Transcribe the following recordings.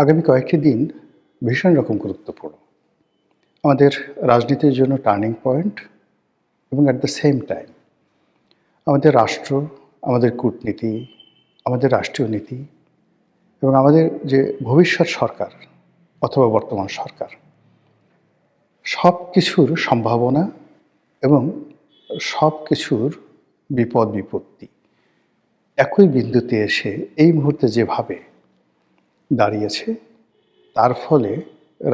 আগামী কয়েকটি দিন ভীষণ রকম গুরুত্বপূর্ণ। আমাদের রাজনীতির জন্য টার্নিং পয়েন্ট এবং অ্যাট দ্য সেম টাইম আমাদের রাষ্ট্র, আমাদের কূটনীতি, আমাদের রাষ্ট্রীয় নীতি এবং আমাদের যে ভবিষ্যৎ সরকার অথবা বর্তমান সরকার, সব কিছুর সম্ভাবনা এবং সব কিছুর বিপদ-বিপত্তি একই বিন্দুতে এসে এই মুহূর্তে যেভাবে দাঁড়িয়েছে, তার ফলে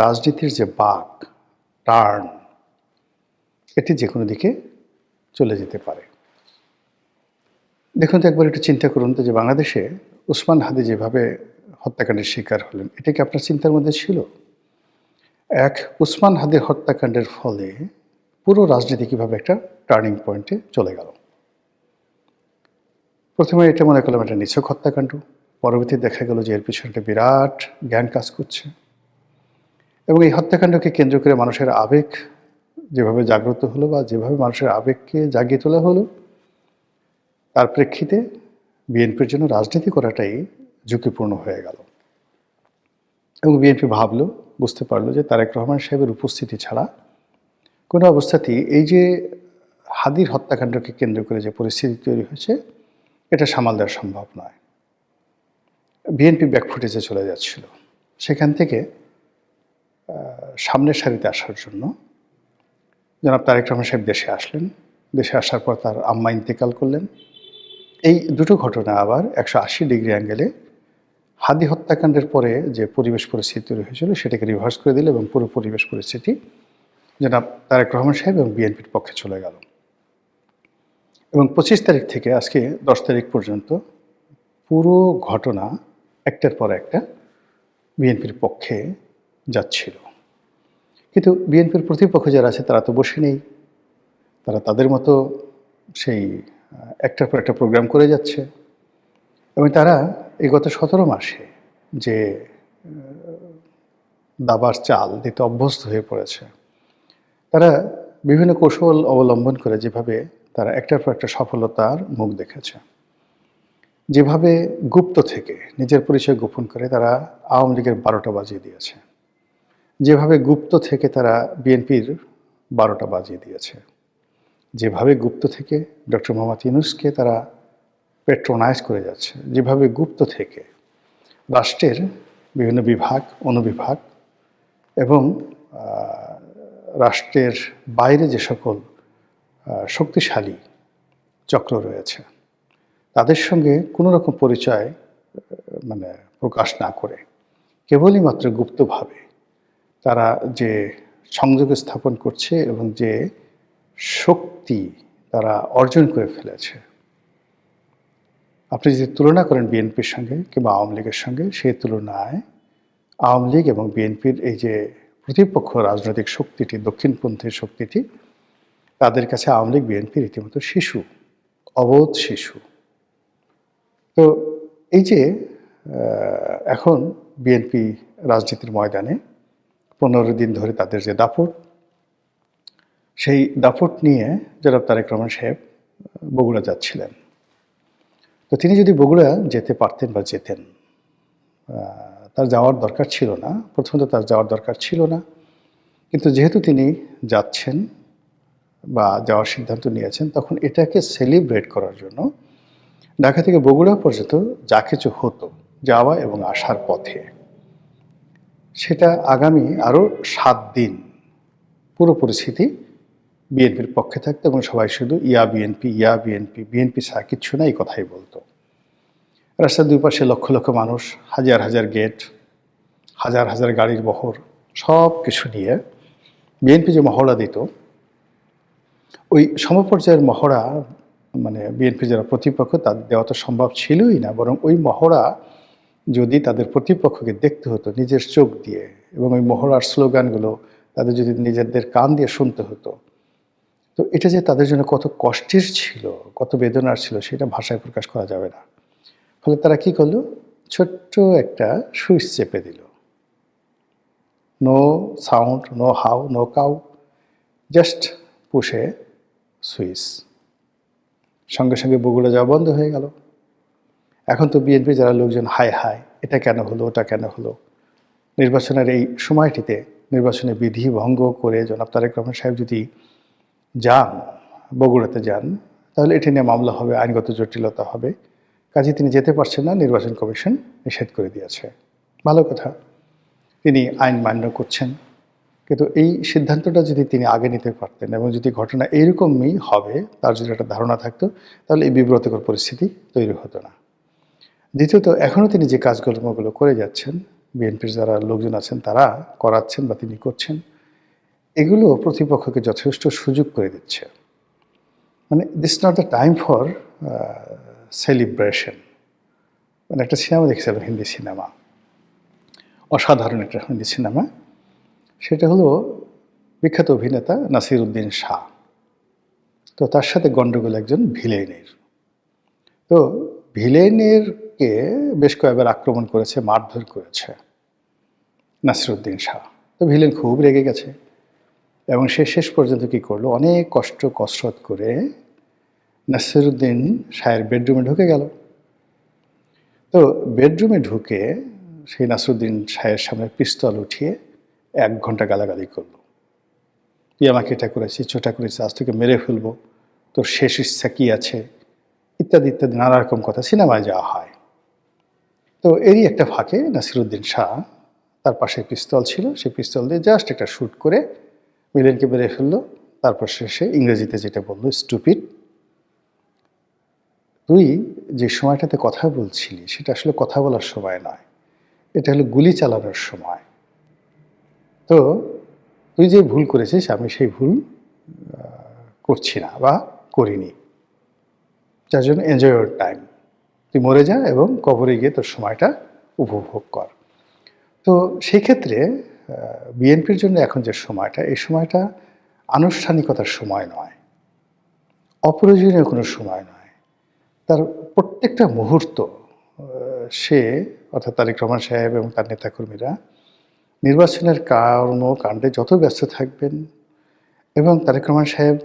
রাজনীতির যে বাঁক, টার্ন, এটি যেকোনো দিকে চলে যেতে পারে। দেখুন তো একবার একটু চিন্তা করুন তো যে বাংলাদেশে ওসমান হাদি যেভাবে হত্যাকাণ্ডের শিকার হলেন, এটা কি আপনার চিন্তার মধ্যে ছিল? এক ওসমান হাদির হত্যাকাণ্ডের ফলে পুরো রাজনীতি কিভাবে একটা টার্নিং পয়েন্টে চলে গেল। প্রথমে এটা মনে করলাম একটা নিছক হত্যাকাণ্ড, পরবর্তীতে দেখা গেল যে এর পিছনে একটা বিরাট জ্ঞান কাজ করছে এবং এই হত্যাকাণ্ডকে কেন্দ্র করে মানুষের আবেগ যেভাবে জাগ্রত হলো বা যেভাবে মানুষের আবেগকে জাগিয়ে তোলা হলো, তার প্রেক্ষিতে বিএনপির জন্য রাজনীতি করাটাই ঝুঁকিপূর্ণ হয়ে গেল এবং বিএনপি ভাবলো, বুঝতে পারলো যে তারেক রহমান সাহেবের উপস্থিতি ছাড়া কোনো অবস্থাতেই এই যে হাদির হত্যাকাণ্ডকে কেন্দ্র করে যে পরিস্থিতি তৈরি হয়েছে, এটা সামাল দেওয়া সম্ভব নয়। বিএনপি ব্যাকফুটেজে চলে যাচ্ছিল। সেখান থেকে সামনের সারিতে আসার জন্য জনাব তারেক রহমান সাহেব দেশে আসলেন। দেশে আসার পর তার আম্মা ইন্তেকাল করলেন। এই দুটো ঘটনা আবার 180 ডিগ্রি অ্যাঙ্গেলে হাদি হত্যাকাণ্ডের পরে যে পরিবেশ পরিস্থিতি তৈরি হয়েছিল সেটাকে রিভার্স করে দিল এবং পুরো পরিবেশ পরিস্থিতি জনাব তারেক রহমান সাহেব এবং বিএনপির পক্ষে চলে গেল। এবং 25 তারিখ থেকে আজকে 10 তারিখ পর্যন্ত পুরো ঘটনা একটার পর একটা বিএনপির পক্ষে যাচ্ছিল। কিন্তু বিএনপির প্রতিপক্ষ যারা আছে তারা তো বসে নেই। তারা তাদের মতো সেই একটার পর একটা প্রোগ্রাম করে যাচ্ছে এবং তারা এই গত 17 মাসে যে দাবার চাল দিতে অভ্যস্ত হয়ে পড়েছে, তারা বিভিন্ন কৌশল অবলম্বন করে যেভাবে তারা একটার পর একটা সফলতার মুখ দেখেছে, যেভাবে গুপ্ত থেকে নিজের পরিচয় গোপন করে তারা আওয়ামী লীগের 12টা বাজিয়ে দিয়েছে, যেভাবে গুপ্ত থেকে তারা বিএনপির 12টা বাজিয়ে দিয়েছে, যেভাবে গুপ্ত থেকে ডক্টর মোহাম্মদ ইউনূসকে তারা পেট্রোনাইজ করে যাচ্ছে, যেভাবে গুপ্ত থেকে রাষ্ট্রের বিভিন্ন বিভাগ, অনুবিভাগ এবং রাষ্ট্রের বাইরে যে সকল শক্তিশালী চক্র রয়েছে তাদের সঙ্গে কোনো রকম পরিচয় প্রকাশ না করে কেবলই মাত্র গুপ্তভাবে তারা যে সংযোগ স্থাপন করছে এবং যে শক্তি তারা অর্জন করে ফেলেছে, আপনি যদি তুলনা করেন বিএনপির সঙ্গে কিংবা আওয়ামী লীগের সঙ্গে, সেই তুলনায় আওয়ামী লীগ এবং বিএনপির এই যে প্রতিপক্ষ রাজনৈতিক শক্তিটি, দক্ষিণপন্থী শক্তিটি, তাদের কাছে আওয়ামী লীগ বিএনপি রীতিমতো শিশু, অবোধ শিশু। তো এই যে এখন বিএনপি রাজনীতির ময়দানে 15 দিন ধরে তাদের যে দাপট, সেই দাপট নিয়ে জনাব তারেক রহমান সাহেব বগুড়া যাচ্ছিলেন। তো তিনি যদি বগুড়া যেতে পারতেন বা যেতেন, তার যাওয়ার দরকার ছিল না। প্রথমত তার যাওয়ার দরকার ছিল না, কিন্তু যেহেতু তিনি যাচ্ছেন বা যাওয়ার সিদ্ধান্ত নিয়েছেন, তখন এটাকে সেলিব্রেট করার জন্য ঢাকা থেকে বগুড়া পর্যন্ত যা কিছু হতো যাওয়া এবং আসার পথে, সেটা আগামী আরও 7 দিন পুরো পরিস্থিতি বিএনপির পক্ষে থাকতো এবং সবাই শুধু ইয়া বিএনপি, ইয়া বিএনপি, বিএনপি ছাড়া কিচ্ছু না, এই কথাই বলতো। রাস্তার দুই পাশে লক্ষ লক্ষ মানুষ, হাজার হাজার গেট, হাজার হাজার গাড়ির বহর, সব কিছু নিয়ে বিএনপি যে মহড়া দিত, ওই সমপর্যায়ের মহড়া বিএনপি যারা প্রতিপক্ষ তাদের দেওয়া তো সম্ভব ছিলই না, বরং ওই মহড়া যদি তাদের প্রতিপক্ষকে দেখতে হতো নিজের চোখ দিয়ে এবং ওই মহড়ার স্লোগানগুলো তাদের যদি নিজেদের কান দিয়ে শুনতে হতো, তো এটা যে তাদের জন্য কত কষ্টের ছিল, কত বেদনার ছিল, সেটা ভাষায় প্রকাশ করা যাবে না। ফলে তারা কি করলো, ছোট্ট একটা সুইচ চেপে দিল। No sound, no how, no cow, just push switch. সঙ্গে সঙ্গে বগুড়া যাওয়া বন্ধ হয়ে গেল। এখন তো বিএনপি যারা লোকজন হায় হায়, এটা কেন হলো, ওটা কেন হলো, নির্বাচনের এই সময়টিতে নির্বাচনে বিধি ভঙ্গ করে জনাব তারেক রহমান সাহেব যদি যান, বগুড়াতে যান, তাহলে এটি নিয়ে মামলা হবে, আইনগত জটিলতা হবে। কাজে তিনি যেতে পারছেন না, নির্বাচন কমিশন নিষেধ করে দিয়েছে। ভালো কথা, তিনি আইন মান্য করছেন। কিন্তু এই সিদ্ধান্তটা যদি তিনি আগে নিতে পারতেন এবং যদি ঘটনা এইরকমই হবে তার যদি একটা ধারণা থাকতো, তাহলে এই বিব্রতকর পরিস্থিতি তৈরি হতো না। দ্বিতীয়ত, এখনও তিনি যে কাজকর্মগুলো করে যাচ্ছেন, বিএনপির যারা লোকজন আছেন তারা করাচ্ছেন বা তিনি করছেন, এগুলো প্রতিপক্ষকে যথেষ্ট সুযোগ করে দিচ্ছে। মানে this not the time for celebration. মানে একটা সিনেমা দেখছিলাম, হিন্দি সিনেমা, অসাধারণ একটা হিন্দি সিনেমা। সেটা হলো বিখ্যাত অভিনেতা নাসিরুদ্দিন শাহ। তো তার সাথে গণ্ডগোল একজন ভিলেনের। তো ভিলেনেরকে বেশ কয়েকবার আক্রমণ করেছে, মারধর করেছে নাসিরুদ্দিন শাহ। তো ভিলেন খুব রেগে গেছে এবং সে শেষ পর্যন্ত কী করলো, অনেক কসরত করে নাসিরুদ্দিন শাহের বেডরুমে ঢুকে গেল। তো বেডরুমে ঢুকে সেই নাসিরুদ্দিন শাহের সামনে পিস্তল উঠিয়ে 1 ঘন্টা গালাগালি করলো। তুই আমাকে এটা করেছিস, ওটা করেছিস, আজ থেকে মেরে ফেলবো, তোর শেষ ইচ্ছা কী আছে, ইত্যাদি ইত্যাদি নানা রকম কথা সিনেমায় যাওয়া হয়। তো এরই একটা ফাঁকে নাসিরুদ্দিন শাহ, তার পাশে পিস্তল ছিল, সেই পিস্তল দিয়ে জাস্ট একটা শ্যুট করে ভিলেনকে মেরে ফেললো। তারপর শেষে ইংরেজিতে যেটা বললো, স্টুপিড, তুই যে সময়টাতে কথা বলছিলি সেটা আসলে কথা বলার সময় নয়, এটা হলো গুলি চালানোর সময়। তো তুই যে ভুল করেছিস আমি সেই ভুল করছি না বা করিনি, যার জন্য এনজয় ইওর টাইম, তুই মরে যা এবং কবরে গিয়ে তোর সময়টা উপভোগ কর। তো সেই ক্ষেত্রে বিএনপির জন্য এখন যে সময়টা, এই সময়টা আনুষ্ঠানিকতার সময় নয়, অপ্রয়োজনীয় কোনো সময় নয়। তার প্রত্যেকটা মুহূর্ত সে, অর্থাৎ তারেক রহমান সাহেব এবং তার নেতাকর্মীরা নির্বাচনের কর্মকাণ্ডে যত ব্যস্ত থাকবেন এবং তারেক রহমান সাহেব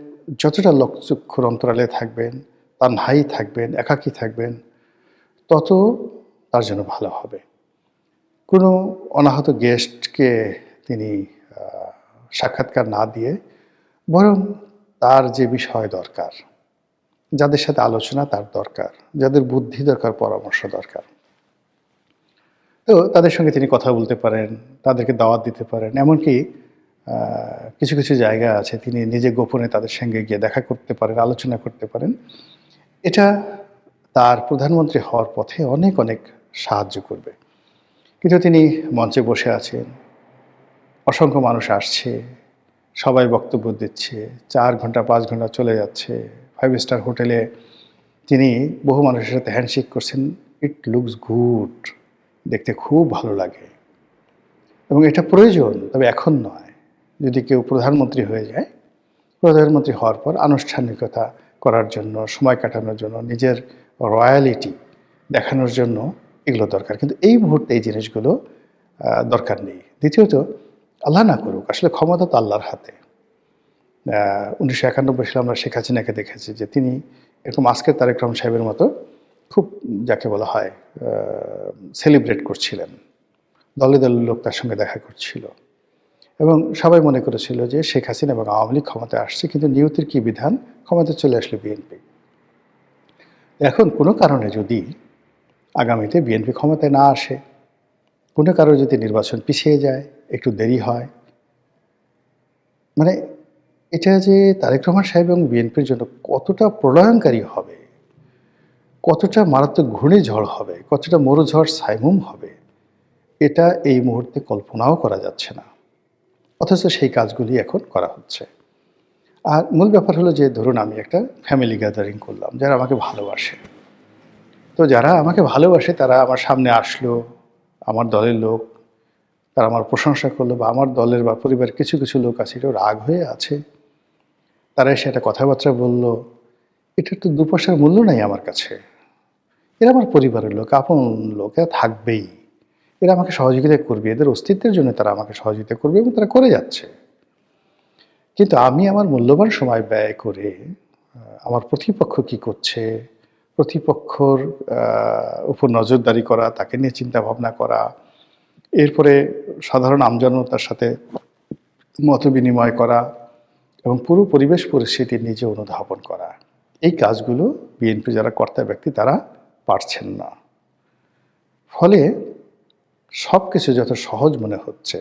যতটা লোকচক্ষুর অন্তরালে থাকবেন, তানহাই থাকবেন, একাকী থাকবেন, তত তার জন্য ভালো হবে। কোনো অনাহত গেস্টকে তিনি সাক্ষাৎকার না দিয়ে বরং তার যে বিষয় দরকার, যাদের সাথে আলোচনা তার দরকার, যাদের বুদ্ধি দরকার, পরামর্শ দরকার, তো তাদের সঙ্গে তিনি কথা বলতে পারেন, তাদেরকে দাওয়াত দিতে পারেন। এমনকি কিছু কিছু জায়গা আছে তিনি নিজে গোপনে তাদের সঙ্গে গিয়ে দেখা করতে পারেন, আলোচনা করতে পারেন। এটা তার প্রধানমন্ত্রী হওয়ার পথে অনেক অনেক সাহায্য করবে। কিন্তু তিনি মঞ্চে বসে আছেন, অসংখ্য মানুষ আসছে, সবাই বক্তব্য দিচ্ছে, 4 ঘন্টা 5 ঘন্টা চলে যাচ্ছে। 5 স্টার হোটেলে তিনি বহু মানুষের সাথে হ্যান্ডশেক করছেন। ইট লুকস গুড, দেখতে খুব ভালো লাগে এবং এটা প্রয়োজন, তবে এখন নয়। যদি কেউ প্রধানমন্ত্রী হয়ে যায়, প্রধানমন্ত্রী হওয়ার পর আনুষ্ঠানিকতা করার জন্য, সময় কাটানোর জন্য, নিজের রয়্যালিটি দেখানোর জন্য এগুলো দরকার। কিন্তু এই মুহূর্তে এই জিনিসগুলো দরকার নেই। দ্বিতীয়ত, আল্লাহ না করুক, আসলে ক্ষমতা তো আল্লাহর হাতে। 1991 সালে আমরা শেখ হাসিনাকে দেখেছি যে তিনি এরকম আজকের তারেক রহমান সাহেবের মতো খুব, যাকে বলা হয়, সেলিব্রেট করছিলেন। দলে দলের লোক তার সঙ্গে দেখা করছিল এবং সবাই মনে করেছিল যে শেখ হাসিনা এবং আওয়ামী লীগ ক্ষমতায় আসছে, কিন্তু নিয়তির কী বিধান, ক্ষমতায় চলে আসলে বিএনপি। এখন কোনো কারণে যদি আগামীতে বিএনপি ক্ষমতায় না আসে, কোনো কারণে যদি নির্বাচন পিছিয়ে যায়, একটু দেরি হয়, মানে এটা যে তারেক রহমান সাহেব এবং বিএনপির জন্য কতটা প্রলয়ঙ্কারী হবে, কতটা মারাত্মক ঘূর্ণিঝড় হবে, কতটা মরুঝড় সাইমুম হবে, এটা এই মুহূর্তে কল্পনাও করা যাচ্ছে না। অথচ সেই কাজগুলি এখন করা হচ্ছে। আর মূল ব্যাপার হলো যে, ধরুন আমি একটা ফ্যামিলি গ্যাদারিং করলাম, যারা আমাকে ভালোবাসে। তো যারা আমাকে ভালোবাসে তারা আমার সামনে আসলো, আমার দলের লোক, তারা আমার প্রশংসা করলো, বা আমার দলের বা পরিবারের কিছু কিছু লোক আছে এটাও রাগ হয়ে আছে, তারা এসে একটা কথাবার্তা বললো, এটার তো 2 পয়সার মূল্য নাই আমার কাছে। এরা আমার পরিবারের লোক, আপন লোক, এরা থাকবেই, এরা আমাকে সহযোগিতা করবে, এদের অস্তিত্বের জন্য তারা আমাকে সহযোগিতা করবে এবং তারা করে যাচ্ছে। কিন্তু আমি আমার মূল্যবান সময় ব্যয় করে আমার প্রতিপক্ষ কি করছে, প্রতিপক্ষর উপর নজরদারি করা, তাকে নিয়ে চিন্তা ভাবনা করা, এরপরে সাধারণ আমজনতার সাথে মত বিনিময় করা এবং পুরো পরিবেশ পরিস্থিতি নিজে অনুধাবন করা, এই কাজগুলো বিএনপি যারা কর্তা ব্যক্তি তারা পারছেন না। ফলে সব কিছু যত সহজ মনে হচ্ছে,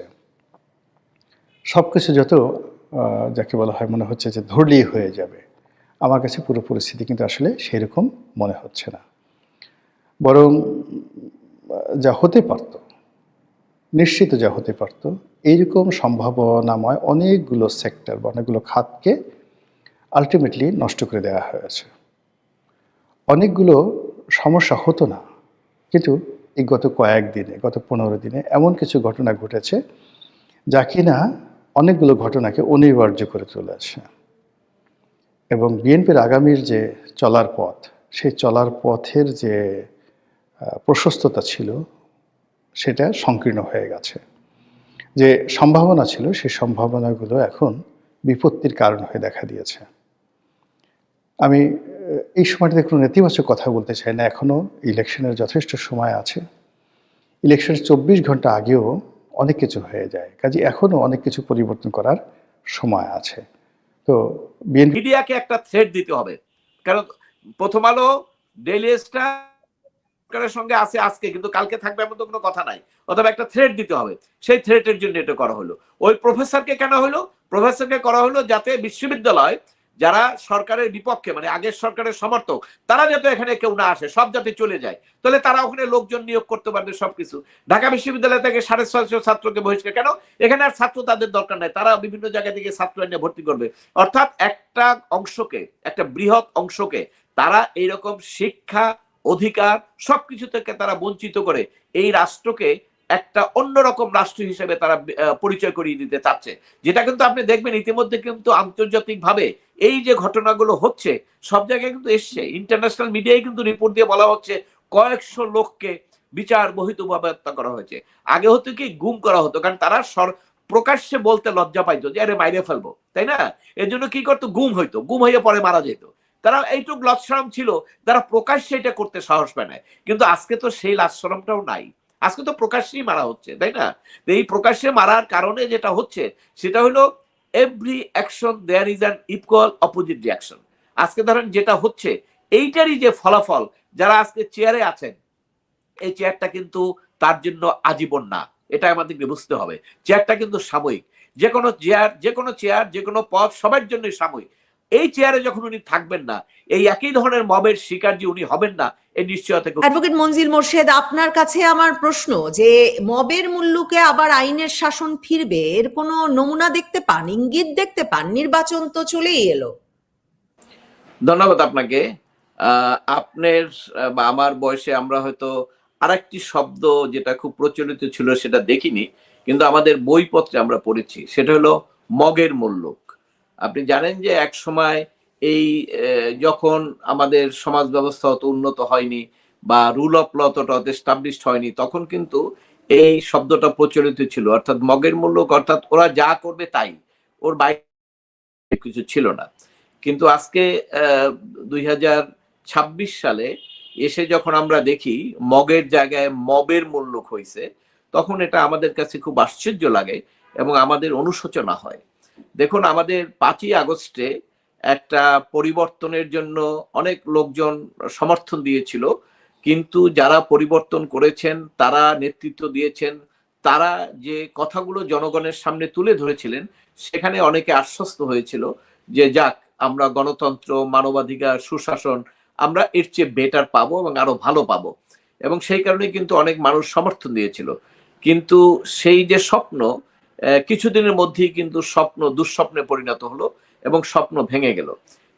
সব কিছু যত যাকে বলা হয় মনে হচ্ছে যে ধরলেই হয়ে যাবে, আমার কাছে পুরো পরিস্থিতি কিন্তু আসলে সেরকম মনে হচ্ছে না। বরং যা হতে পারত, নিশ্চিত যা হতে পারত, এইরকম সম্ভাবনাময় অনেকগুলো সেক্টর বা অনেকগুলো খাতকে আলটিমেটলি নষ্ট করে দেওয়া হয়েছে। অনেকগুলো সমস্যা হতো না, কিন্তু এই গত কয়েকদিনে, গত 15 দিনে এমন কিছু ঘটনা ঘটেছে যা কিনা অনেকগুলো ঘটনাকে অনিবার্য করে তুলেছে। এবং বিএনপির আগামীর যে চলার পথ, সেই চলার পথের যে প্রশস্ততা ছিল সেটা সংকীর্ণ হয়ে গেছে। যে সম্ভাবনা ছিল সেই সম্ভাবনাগুলো এখন বিপত্তির কারণ হয়ে দেখা দিয়েছে। আমি এই সময়টাতে কোনো নেতিবাচক কথা বলতে চাই না, এখনও ইলেকশনের যথেষ্ট সময় আছে। ইলেকশনের 24 ঘন্টা আগেও অনেক কিছু হয়ে যায়, কাজে এখনও অনেক কিছু পরিবর্তন করার সময় আছে। তো বিএনপি মিডিয়াকে একটা থ্রেড দিতে হবে, কারণ প্রথম আলো, ডেইলি স্টার সরকারের সঙ্গে আছে আজকে, কিন্তু কালকে থাকবে এমন তো কোনো কথা নাই। অথবা একটা থ্রেড দিতে হবে, সেই থ্রেটের জন্য এটা করা হলো। ওই প্রফেসরকে কেন হলো? প্রফেসরকে করা হলো যাতে বিশ্ববিদ্যালয় যারা সরকারের বিপক্ষে, মানে আগের সরকারের সমর্থক, তারা যাতে এখানে কেউ না আসে, সব যাতে চলে যায়, তাহলে তারা ওখানে লোকজন নিয়োগ করতে পারবে সবকিছু। ঢাকা বিশ্ববিদ্যালয় থেকে 650 ছাত্রকে বহিষ্কার কেন? এখানে আর ছাত্র তাদের দরকার নাই, তারা বিভিন্ন জায়গা থেকে ছাত্র এনে ভর্তি করবে। অর্থাৎ একটা অংশকে, একটা বৃহৎ অংশকে তারা এইরকম শিক্ষা, অধিকার সবকিছু থেকে তারা বঞ্চিত করে এই রাষ্ট্রকে একটা অন্যরকম রাষ্ট্র হিসেবে তারা পরিচয় করিয়ে দিতে চাচ্ছে। যেটা কিন্তু আপনি দেখবেন ইতিমধ্যে কিন্তু আন্তর্জাতিক ভাবে এই যে ঘটনাগুলো হচ্ছে সব জায়গায় কিন্তু এসছে, ইন্টারন্যাশনাল মিডিয়ায় কিন্তু রিপোর্ট দিয়ে বলা হচ্ছে কয়েকশো লোককে বিচার বহির্ভূতভাবে হত্যা করা হয়েছে। আগে হতো কি গুম করা হতো, কারণ তারা প্রকাশ্যে বলতে লজ্জা পাইতো যে আরে মাইরে ফেলবো, তাই না? এর জন্য কি করতো, গুম হইতো, গুম হয়ে পরে মারা যেত। তারা এইটুক লজ্জাশরম ছিল, তারা প্রকাশ্যে এটা করতে সাহস পায় না। কিন্তু আজকে তো সেই লজ্জাশরমটাও নাই, আজকে তো প্রকাশ্যেই মারা হচ্ছে, তাই না? এই প্রকাশ্যে মারার কারণে যেটা হচ্ছে সেটা হলো every action there is an equal opposite reaction. আজকে ধরেন যেটা হচ্ছে এইটারই যে ফলাফল, যারা আজকে চেয়ারে আছেন, এই চেয়ারটা কিন্তু তার জন্য আজীবন না, এটা আমাদেরকে বুঝতে হবে। চেয়ারটা কিন্তু সাময়িক, যে কোনো চেয়ার, যে কোনো চেয়ার, যে কোনো পদ সবার জন্যই সাময়িক। এই চেয়ারে যখন উনি থাকবেন না, এই একই ধরনের মবের শিকার যে উনি হবেন না, এই নিশ্চয়তা। অ্যাডভোকেট মনজিল মোর্শেদ, আপনার কাছে আমার প্রশ্ন যে মবের মূল্যকে আবার আইনের শাসন ফিরবে, এর কোনো নমুনা দেখতে পান, ইঙ্গিত দেখতে পান? নির্বাচন তো চলেই এলো। ধন্যবাদ আপনাকে। আপনার বা আমার বয়সে আমরা হয়তো আরেকটি শব্দ যেটা খুব প্রচলিত ছিল সেটা দেখিনি, কিন্তু আমাদের বইপত্রে আমরা পড়েছি, সেটা হলো মগের মুল্লুক। আপনি জানেন যে এক সময় এই যখন আমাদের সমাজ ব্যবস্থা অত উন্নত হয়নি বা রুল অফ ল তত এস্টাবলিশড হয়নি, তখন কিন্তু এই শব্দটা প্রচলিত ছিল, অর্থাৎ মগের মুল্লুক, অর্থাৎ ওরা যা করবে তাই, ওর বাইরে কিছু ছিল না। কিন্তু আজকে 2026 সালে এসে যখন আমরা দেখি মগের জায়গায় মবের মূল্য হয়েছে, তখন এটা আমাদের কাছে খুব আশ্চর্য লাগে এবং আমাদের অনুশোচনা হয়। দেখুন, আমাদের 5ই আগস্টে একটা পরিবর্তনের জন্য অনেক লোকজন সমর্থন দিয়েছিল, কিন্তু যারা পরিবর্তন করেছেন, তারা নেতৃত্ব দিয়েছেন, তারা যে কথাগুলো জনগণের সামনে তুলে ধরেছিলেন, সেখানে অনেকে আশ্বস্ত হয়েছিল যে যাক, আমরা গণতন্ত্র, মানবাধিকার, সুশাসন আমরা এর চেয়ে বেটার পাবো এবং আরো ভালো পাবো, এবং সেই কারণে কিন্তু অনেক মানুষ সমর্থন দিয়েছিল। কিন্তু সেই যে স্বপ্ন, কিছুদিনের মধ্যেই কিন্তু স্বপ্ন দুঃস্বপ্নে পরিণত হলো এবং স্বপ্ন ভেঙে গেল।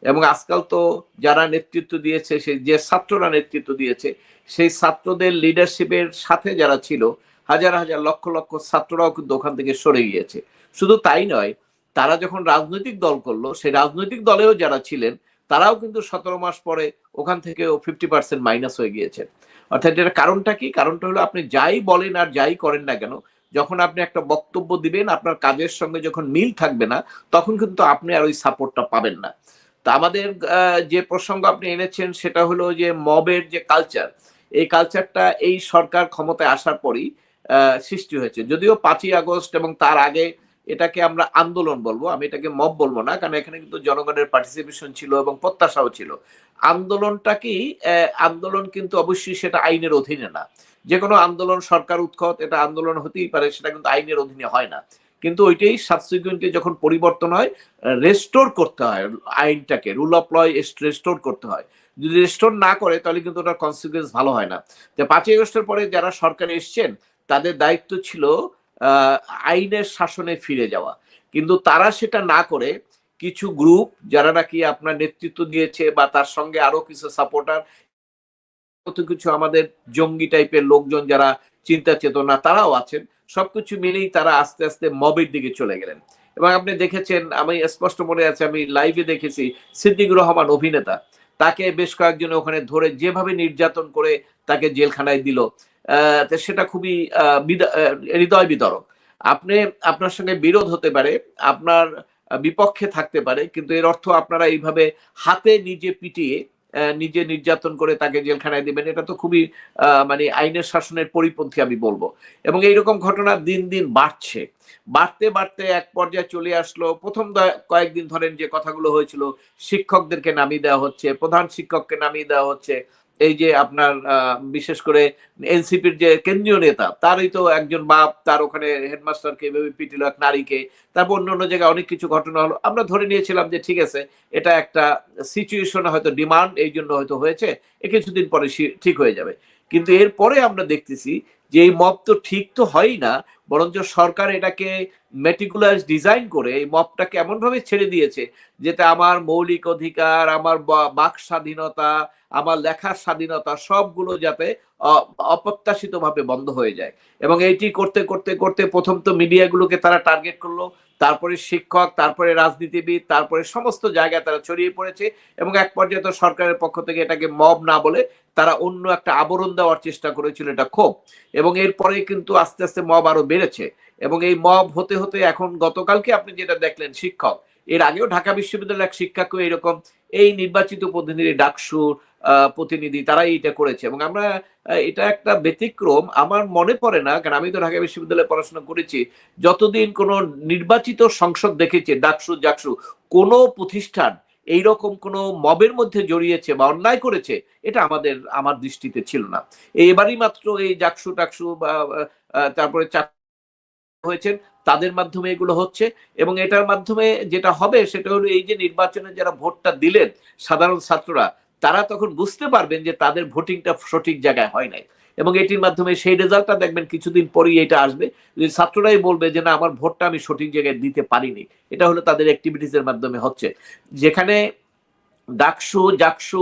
এবং আজকাল তো যারা নেতৃত্ব দিয়েছে, সেই যে ছাত্ররা নেতৃত্ব দিয়েছে, সেই ছাত্রদের লিডারশিপের সাথে যারা ছিল, হাজার হাজার লক্ষ লক্ষ ছাত্ররাও কিন্তু ওখান থেকে সরে গিয়েছে। শুধু তাই নয়, তারা যখন রাজনৈতিক দল করলো, সেই রাজনৈতিক দলেও যারা ছিলেন, তারাও কিন্তু 17 মাস পরে ওখান থেকে 50% মাইনাস হয়ে গিয়েছে। অর্থাৎ এটার কারণটা কি? কারণটা হলো আপনি যাই বলেন আর যাই করেন না কেন, যখন আপনি একটা বক্তব্য দিবেন, আপনার কাজের সঙ্গে যখন মিল থাকবে না, তখন কিন্তু আপনি আর ওই সাপোর্টটা পাবেন না। তা আমাদের যে প্রসঙ্গ আপনি এনেছেন সেটা হলো যে মবের যে কালচার, এই কালচারটা এই সরকার ক্ষমতায় আসার পরই সৃষ্টি হয়েছে। যদিও ৫ই আগস্ট এবং তার আগে এটাকে আমরা আন্দোলন বলবো, আমি এটাকে মব বলবো না, কারণ এখানে কিন্তু জনগণের পার্টিসিপেশন ছিল এবং প্রত্যাশাও ছিল। আন্দোলনটা কি, আন্দোলন কিন্তু অবশ্যই সেটা আইনের অধীনে না। যে কোনো আন্দোলন সরকার উৎখাত এটা আন্দোলন হতেই পারে, সেটা কিন্তু আইনের অধীনে হয় না। কিন্তু ওইটাই সাবসিকুয়েন্টলি যখন পরিবর্তন হয়, রেস্টোর করতে হয় আইনটাকে, রুল অফ ল রেস্টোর করতে হয়। যদি রেস্টোর না করে তাহলে কিন্তু ওটার কনসিকুয়েন্স ভালো হয় না। তো ৫ই আগস্টের পরে যারা সরকারে এসছেন তাদের দায়িত্ব ছিল আইনের শাসনে ফিরে যাওয়া, কিন্তু তারা সেটা না করে কিছু গ্রুপ যারা নাকি আপনার নেতৃত্ব দিয়েছে বা তার সঙ্গে আরো কিছু সাপোর্টার, কত কিছু আমাদের জঙ্গি টাইপের লোকজন যারা চিন্তা চেতনা তারাও আছেন, সবকিছু মিলেই তারা আস্তে আস্তে মবের দিকে চলে গেলেন। এবং আপনি দেখেছেন, আমি স্পষ্ট মনে আছে, আমি লাইভে দেখেছি সিদ্দিকুর রহমান অভিনেতা, তাকে বেশ কয়েকজন ওখানে ধরে যেভাবে নির্যাতন করে তাকে জেলখানায় দিল, তো সেটা খুবই হৃদয় বিদারক। আপনি, আপনার সঙ্গে বিরোধ হতে পারে, আপনার বিপক্ষে থাকতে পারে, কিন্তু এর অর্থ আপনারা এইভাবে হাতে নিজে পিটিয়ে নিজে নির্যাতন করে তাকে জেলখানায় দিবেন, এটা তো খুবই মানে আইনের শাসনের পরিপন্থী আমি বলবো। এবং এইরকম ঘটনা দিন দিন বাড়ছে, বাড়তে বাড়তে এক পর্যায়ে চলে আসলো। প্রথম কয়েকদিন ধরেন যে কথাগুলো হয়েছিল, শিক্ষকদেরকে নামিয়ে দেওয়া হচ্ছে, প্রধান শিক্ষককে নামিয়ে দেওয়া হচ্ছে। এই যে আপনার বিশেষ করে এনসিপির যে কেন্দ্রীয় নেতা, তারই তো একজন বাপ, তার ওখানে হেডমাস্টারকে এভাবে পিটিল, এক নারীকে। তারপর অন্য অন্য জায়গায় অনেক কিছু ঘটনা হলো। আমরা ধরে নিয়েছিলাম যে ঠিক আছে, এটা একটা সিচুয়েশন, হয়তো ডিমান্ড এই জন্য হয়তো হয়েছে, এ কিছুদিন পরে ঠিক হয়ে যাবে। কিন্তু এরপরে আমরা দেখতেছি যে এই মব তো ঠিক তো হয়ই না, বরঞ্চ সরকার এটাকে মেটিকুলাস ডিজাইন করে এই মবটাকে এমন ভাবে ছেড়ে দিয়েছে যেটা আমার মৌলিক অধিকার, আমার বাক স্বাধীনতা, আমার লেখার স্বাধীনতা সবগুলো যাতে অপ্রত্যাশিত ভাবে বন্ধ হয়ে যায়। এবং এইটি করতে করতে করতে প্রথম তো মিডিয়াগুলোকে তারা টার্গেট করলো, তারপরে শিক্ষক, তারপরে রাজনীতিবিদ, তারপরে সমস্ত জায়গায় তারা ছড়িয়ে পড়েছে। এবং এক পর্যায়ে তো সরকারের পক্ষ থেকে এটাকে মব না বলে তারা অন্য একটা আবরণ দেওয়ার চেষ্টা করেছিল, এটা ক্ষোভ। এবং এরপরে কিন্তু আস্তে আস্তে মব আরো বেড়েছে। এবং এই মব হতে হতে এখন গতকালকে আপনি যেটা দেখলেন শিক্ষক, এর আগেও ঢাকা বিশ্ববিদ্যালয়ের এক শিক্ষকও এরকম এই নির্বাচিত প্রতিনিধি, ডাকসুর প্রতিনিধি, তারাই এটা করেছে। এবং আমরা এটা একটা ব্যতিক্রম আমার মনে পড়ে না, কারণ আমি তো ঢাকা বিশ্ববিদ্যালয়ে পড়াশোনা করেছি, যতদিন কোনো নির্বাচিত সংসদ দেখেছে, ডাকসু জাকসু, কোনো প্রতিষ্ঠান এইরকম কোনো মবের মধ্যে জড়িয়েছে বা অন্যায় করেছে, এটা আমার দৃষ্টিতে ছিল না। এবারই মাত্র এই জাকসু টাকসু বা তারপরে হয়েছেন, তাদের মাধ্যমে এগুলো হচ্ছে। এবং এটার মাধ্যমে যেটা হবে সেটা হলো, এই যে নির্বাচনে যারা ভোটটা দিলেন সাধারণ ছাত্ররা, তারা তখন বুঝতে পারবেন যে তাদের ভোটিংটা সঠিক জায়গায় হয় নাই। এবং এটির মাধ্যমে সেই রেজাল্টটা দেখবেন কিছুদিন পরেই এটা আসবে, যে ছাত্ররাই বলবে যে না, আমার ভোটটা আমি সঠিক জায়গায় দিতে পারিনি। এটা হলো তাদের অ্যাক্টিভিটিস এর মাধ্যমে হচ্ছে। যেখানে ডাকসু জাকসু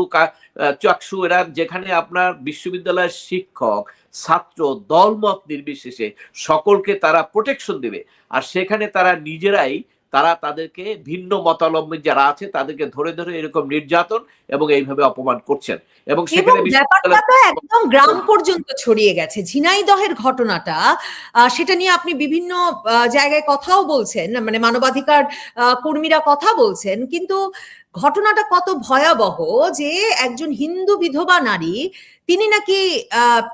চাকসু এরা, যেখানে আপনার বিশ্ববিদ্যালয়ের শিক্ষক ছাত্র দলমত নির্বিশেষে সকলকে তারা প্রোটেকশন দেবে, আর সেখানে তারা নিজেরাই তাদেরকে ভিন্ন মতাবলম্বী যারা আছে তাদেরকে ধরে ধরে এরকম নির্যাতন এবং এইভাবে অপমান করছেন। এবং সেখানে ব্যাপারটা তো একদম গ্রাম পর্যন্ত ছড়িয়ে গেছে। ঝিনাইদহের ঘটনাটা, সেটা নিয়ে আপনি বিভিন্ন জায়গায় কথাও বলছেন, মানে মানবাধিকার কর্মীরা কথা বলছেন, কিন্তু ঘটনাটা কত ভয়াবহ যে একজন হিন্দু বিধবা নারী, তিনি নাকি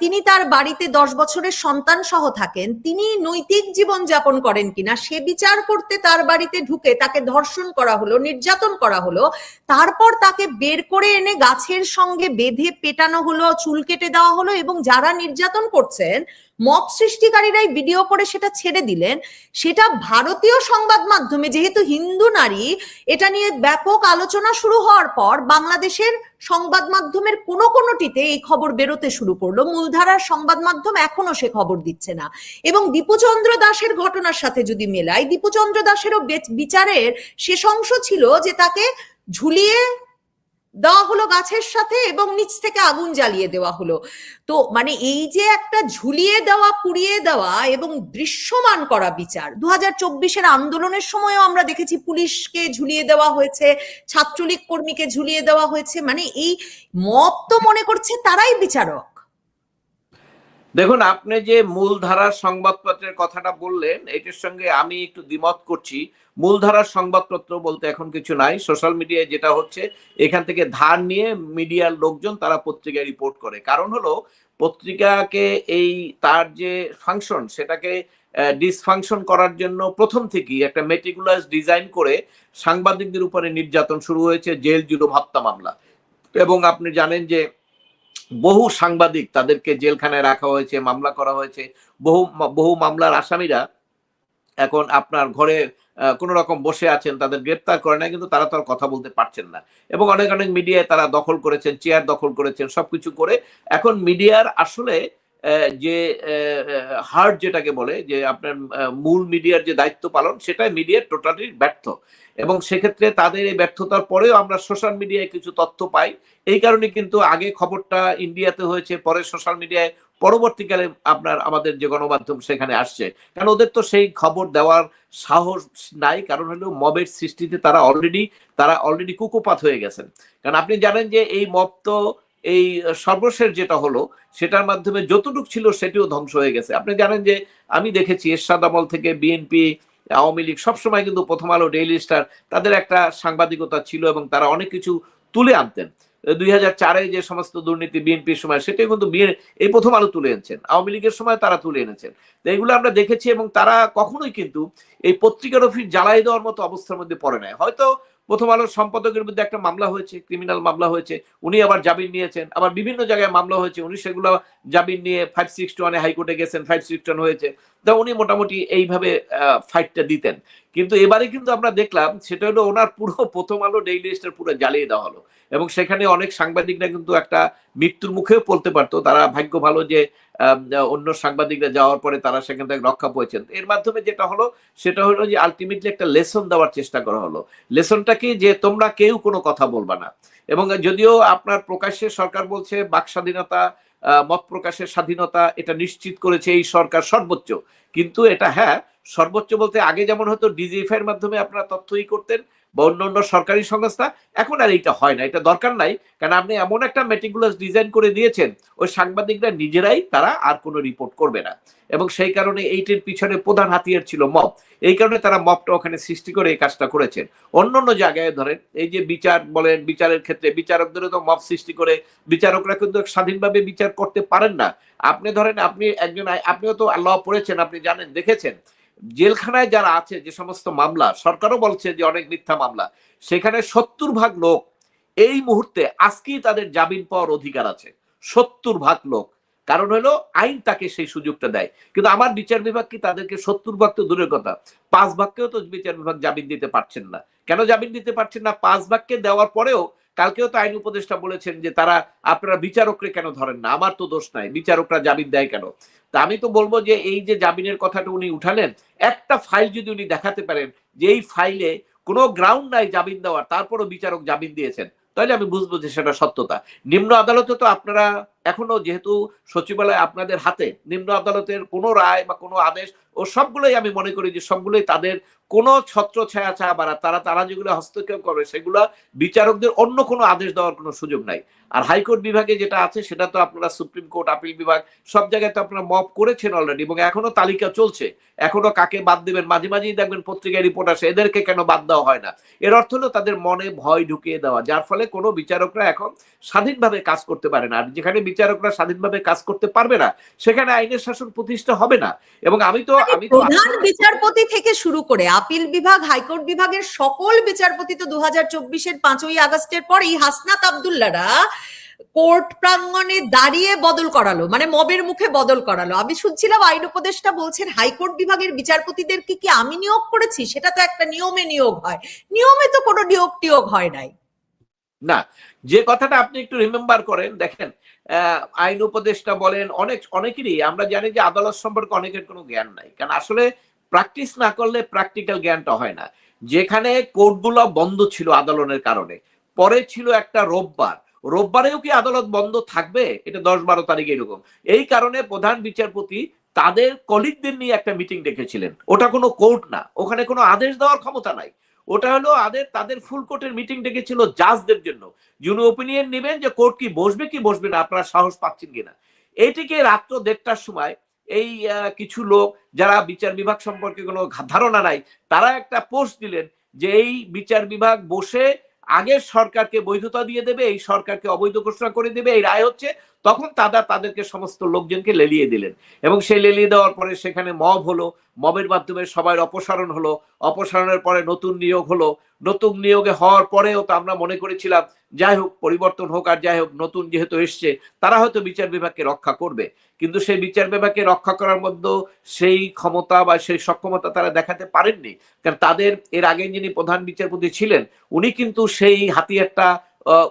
তিনি তার বাড়িতে 10 বছরের সন্তান সহ থাকেন, তিনি নৈতিক জীবন যাপন করেন কিনা সে বিচার করতে তার বাড়িতে ঢুকে তাকে ধর্ষণ করা হলো, নির্যাতন করা হলো, তারপর তাকে বের করে এনে গাছের সঙ্গে বেঁধে পেটানো হলো, চুল কেটে দেওয়া হলো, এবং যারা নির্যাতন করছেন মব সৃষ্টিকারীরাই ভিডিও করে সেটা ছেড়ে দিলেন। সেটা ভারতীয় সংবাদ মাধ্যমে, যেহেতু হিন্দু নারী, এটা নিয়ে ব্যাপক আলোচনা শুরু হওয়ার পর বাংলাদেশের সংবাদ মাধ্যমের কোনোটিতে এই খবর বেরোতে শুরু করলো। মূলধারার সংবাদ মাধ্যম এখনো সে খবর দিচ্ছে না। এবং দীপুচন্দ্র দাসের ঘটনার সাথে যদি মেলাই, দীপুচন্দ্র দাসেরও বিচারের শেষ অংশ ছিল যে তাকে ঝুলিয়ে দেওয়া হলো গাছের সাথে এবং নিচ থেকে আগুন জ্বালিয়ে দেওয়া হলো। তো মানে এই যে একটা ঝুলিয়ে দেওয়া, পুড়িয়ে দেওয়া এবং দৃশ্যমান করা বিচার, 2024-এর আন্দোলনের সময়ও আমরা দেখেছি পুলিশকে ঝুলিয়ে দেওয়া হয়েছে, ছাত্রলীগ কর্মীকে ঝুলিয়ে দেওয়া হয়েছে। মানে এই মব তো মনে করছে তারাই বিচারক। দেখুন, আপনি যে মূলধারার সংবাদপত্রের কথাটা বললেন, এটার সঙ্গে আমি একটু দ্বিমত করছি। মূলধারার সংবাদপত্র বলতে এখন কিছু নাই। সোশ্যাল মিডিয়ায় যেটা হচ্ছে, এখান থেকে ধার নিয়ে মিডিয়ার লোকজন তারা পত্রিকায় রিপোর্ট করে। কারণ হলো, পত্রিকাকে এই তার যে ফাংশন, সেটাকে ডিসফাংশন করার জন্য প্রথম থেকেই একটা মেটিকুলাস ডিজাইন করে সাংবাদিকদের উপরে নির্যাতন শুরু হয়েছে, জেল জুলুম হত্যা মামলা। এবং আপনি জানেন যে বহু সাংবাদিক তাদেরকে জেলখানায় রাখা হয়েছে, মামলা করা হয়েছে। বহু বহু মামলার আসামিরা এখন আপনার ঘরে কোন রকম বসে আছেন, তাদের গ্রেপ্তার করে না, কিন্তু তারা তো আর কথা বলতে পারছেন না। এবং অনেক অনেক মিডিয়ায় তারা দখল করেছেন, চেয়ার দখল করেছেন, সবকিছু করে এখন মিডিয়ার আসলে যে হার্ট যেটাকে বলে, যে আপনার মূল মিডিয়ার যে দায়িত্ব পালন, সেটাই মিডিয়ার টোটালি ব্যর্থ। এবং সেক্ষেত্রে তাদের এই ব্যর্থতার পরেও আমরা সোশ্যাল মিডিয়ায় কিছু তথ্য পাই। এই কারণে কিন্তু আগে খবরটা ইন্ডিয়াতে হয়েছে, পরে সোশ্যাল মিডিয়ায়, পরবর্তীকালে আপনার আমাদের যে গণমাধ্যম সেখানে আসছে। কারণ ওদের তো সেই খবর দেওয়ার সাহস নাই, কারণ হলো মবের সৃষ্টিতে তারা অলরেডি কুকুপাত হয়ে গেছেন। কারণ আপনি জানেন যে এই মব তো এই সর্বশেষ যেটা হলো, সেটার মাধ্যমে যতটুকু ছিল সেটিও ধ্বংস হয়ে গেছে। আপনি জানেন যে আমি দেখেছি এরশাদ আমল থেকে বিএনপি, আওয়ামী লীগ সবসময় কিন্তু প্রথম আলো, ডেইলি স্টার, তাদের একটা সাংবাদিকতা ছিল এবং তারা অনেক কিছু তুলে আনতেন। 2004-এ যে সমস্ত দুর্নীতি বিএনপির সময়, সেটাই কিন্তু এই প্রথম আলো তুলে এনেছেন, আওয়ামী লীগের সময় তারা তুলে এনেছেন। তো এগুলো আমরা দেখেছি এবং তারা কখনোই কিন্তু এই পত্রিকার অফিস জ্বালাই দেওয়ার মতো অবস্থার মধ্যে পড়ে নাই। হয়তো প্রথম আলোর সম্পাদকের বিরুদ্ধে একটা মামলা হয়েছে, ক্রিমিনাল মামলা হয়েছে, উনি আবার জামিন নিয়েছেন, আবার বিভিন্ন জায়গায় মামলা হয়েছে, উনি সেগুলো জামিন নিয়ে 561-এ হাইকোর্টে গেছেন, 561 হয়েছে, তা উনি মোটামুটি এইভাবে ফাইটটা দিতেন। কিন্তু এবারে কিন্তু আমরা দেখলাম সেটা হলো ওনার পুরো প্রথম আলো, ডেইলি স্টার পুরো জ্বালিয়ে দেওয়া হলো। এবং সেখানে অনেক সাংবাদিকরা কিন্তু একটা মৃত্যুর মুখেও পড়তে পারতো। তারা ভাগ্য ভালো যে অন্য সাংবাদিকরা যাওয়ার পরে তারা সেখান থেকে রক্ষা পেয়েছেন। এর মাধ্যমে যেটা হলো, সেটা হলো যে আলটিমেটলি একটা লেসন দেওয়ার চেষ্টা করা হলো। লেসনটা কি, যে তোমরা কেউ কোনো কথা বলবা না। এবং যদিও আপনার প্রকাশ্যে সরকার বলছে বাক স্বাধীনতা, মত প্রকাশের স্বাধীনতা এটা নিশ্চিত করেছে এই সরকার সর্বোচ্চ, কিন্তু এটা হ্যাঁ সর্বোচ্চ বলতে আগে যেমন হয়তো ডিজিএফআই এর মাধ্যমে আপনারা তথ্যই করতেন বা অন্য সরকারি সংস্থা, এখন আর এইটা হয় না, এটা দরকার নাই। কারণ আপনি এমন একটা মেটিকুলাস ডিজাইন করে দিয়েছেন, ওই সাংবাদিকরা নিজেরাই তারা আর কোনো রিপোর্ট করবে না। এবং সেই কারণে এইটির পিছনে প্রধান হাতিয়ার ছিল মব। এই কারণে তারা মবটা ওখানে সৃষ্টি করে এই কাজটা করেছেন। অন্য জায়গায় ধরেন এই যে বিচার বলেন, বিচারের ক্ষেত্রে বিচারকদেরও তো মব সৃষ্টি করে, বিচারকরা কিন্তু স্বাধীনভাবে বিচার করতে পারেন না। আপনি ধরেন, আপনিও তো ল পড়েছেন, আপনি জানেন, দেখেছেন জেলখানায় যারা আছে, যে সমস্ত মামলা সরকারও বলছে যে অনেক মিথ্যা মামলা, সেখানে 70% লোক এই মুহূর্তে আজকেই তাদের জামিন পাওয়ার অধিকার আছে। 70% লোক। কারণ হলো আইন তাকে সেই সুযোগটা দেয়। কিন্তু আমার বিচার বিভাগ কি তাদেরকে 70% তো দূরের কথা, 5%কেও তো বিচার বিভাগ জামিন দিতে পারছেন না। কেন জামিন দিতে পারছেন না? 5%কে দেওয়ার পরেও কালকেও তো আইন উপদেষ্টা বলেছেন যে তারা, আপনারা বিচারকরে কেন ধরেন না? আমার তো দোষ নাই, বিচারকরা জামিন দেয় কেন? তা আমি তো বলবো যে এই যে জামিনের কথাটা উনি উঠালেন, একটা ফাইল যদি উনি দেখাতে পারেন যে এই ফাইলে কোনো গ্রাউন্ড নাই জামিন দেওয়ার, তারপরও বিচারক জামিন দিয়েছেন, তাহলে আমি বুঝবো যে সেটা সত্যতা। নিম্ন আদালতে তো আপনারা এখনো, যেহেতু সচিবালয় আপনাদের হাতে, নিম্ন আদালতের কোনো রায় বা কোনো আদেশ ও সবগুলোই আমি মনে করি যে সবগুলোই তাদের কোনো ছত্র ছায়া বা তারা যেগুলো হস্তক্ষেপ করবে, সেগুলো বিচারকদের অন্য কোনো আদেশ দেওয়ার কোনো সুযোগ নাই। আর হাইকোর্ট বিভাগে যেটা আছে, সেটা তো আপনারা সুপ্রিম কোর্ট, আপিল বিভাগ, সব জায়গায় তো আপনারা মব করেছেন অলরেডি, এবং এখনো তালিকা চলছে। এখনো কাকে বাদ দেবেন, মাঝে মাঝেই দেখবেন পত্রিকায় রিপোর্ট আসে, এদেরকে কেন বাদ দেওয়া হয় না। এর অর্থ হলো তাদের মনে ভয় ঢুকিয়ে দেওয়া, যার ফলে কোনো বিচারকরা এখন স্বাধীনভাবে কাজ করতে পারে না। আর যেখানে বিচারকরা স্বাধীনভাবে কাজ করতে পারবে না, সেখানে আইনের শাসন প্রতিষ্ঠা হবে না। এবং আমি তো প্রধান বিচারপতি থেকে শুরু করে আপিল বিভাগ, হাইকোর্ট বিভাগের সকল বিচারপতি তো 2024-এর 5ই আগস্টের পরেই হাসনাত আব্দুল্লাহরা কোর্ট প্রাঙ্গণে দাঁড়িয়ে বদল করালো, মানে মবের মুখে বদল করালো। আমি শুনছিলাম আইন উপদেষ্টা বলছেন হাইকোর্ট বিভাগের বিচারপতিদেরকে কি আমি নিয়োগ করেছি? সেটা তো একটা নিয়মে নিয়োগ হয়, নিয়মে তো কোনো নিয়োগ টিয়োগ হয় নাই না। যে কথাটা আপনি একটু রিমেম্বার করেন, দেখেন আইন উপদেষ্টা বলেন, অনেকেরই আমরা জানি যে আদালত সম্পর্কে অনেকের কোনো জ্ঞান নাই, কারণ আসলে প্র্যাকটিস না করলে প্র্যাকটিক্যাল জ্ঞানটা হয় না। যেখানে কোর্টগুলো বন্ধ ছিল আদালতের কারণে, পরে ছিল একটা রোববারেও কি আদালত বন্ধ থাকবে? এটা 10-12 তারিখ এরকম। এই কারণে প্রধান বিচারপতি তাদের কলিগদের নিয়ে একটা মিটিং ডেকেছিলেন। ওটা কোনো কোর্ট না, ওখানে কোনো আদেশ দেওয়ার ক্ষমতা নাই। ওটা হলো তাদের ফুল কোর্টের মিটিং ডেকেছিল জাজদের জন্য, যিনি ওপিনিয়ন নেবেন যে কোর্ট কি বসবে কি বসবে না, আপনারা সাহস পাচ্ছেন কিনা। এইটিকে রাত্র 1:30টার সময় এই কিছু লোক যারা বিচার বিভাগ সম্পর্কে কোনো ধারণা নাই, তারা একটা পোস্ট দিলেন যে এই বিচার বিভাগ বসে আগের সরকারকে বৈধতা দিয়ে দেবে, এই সরকারকে অবৈধ ঘোষণা করে দেবে, এই রায় হচ্ছে। তখন তাদেরকে সমস্ত লোকজনকে লেলিয়ে দিলেন এবং সেই লেলিয়ে দেওয়ার পরে সেখানে মব হলো, মবের মাধ্যমে সবার অপসারণ হলো, অপসারণের পরে নতুন নিয়োগ হলো, নতুন নিয়োগে হওয়ার পরেও তো আমরা মনে করেছিলাম যাই হোক পরিবর্তন হোক আর যাই হোক নতুন যেহেতু এসছে তারা হয়তো বিচার বিভাগকে রক্ষা করবে, কিন্তু সেই বিচার বিভাগকে রক্ষা করার মধ্যে সেই ক্ষমতা বা সেই সক্ষমতা তারা দেখাতে পারেননি। কারণ তাদের এর আগে যিনি প্রধান বিচারপতি ছিলেন উনি কিন্তু সেই হাতিয়ারটা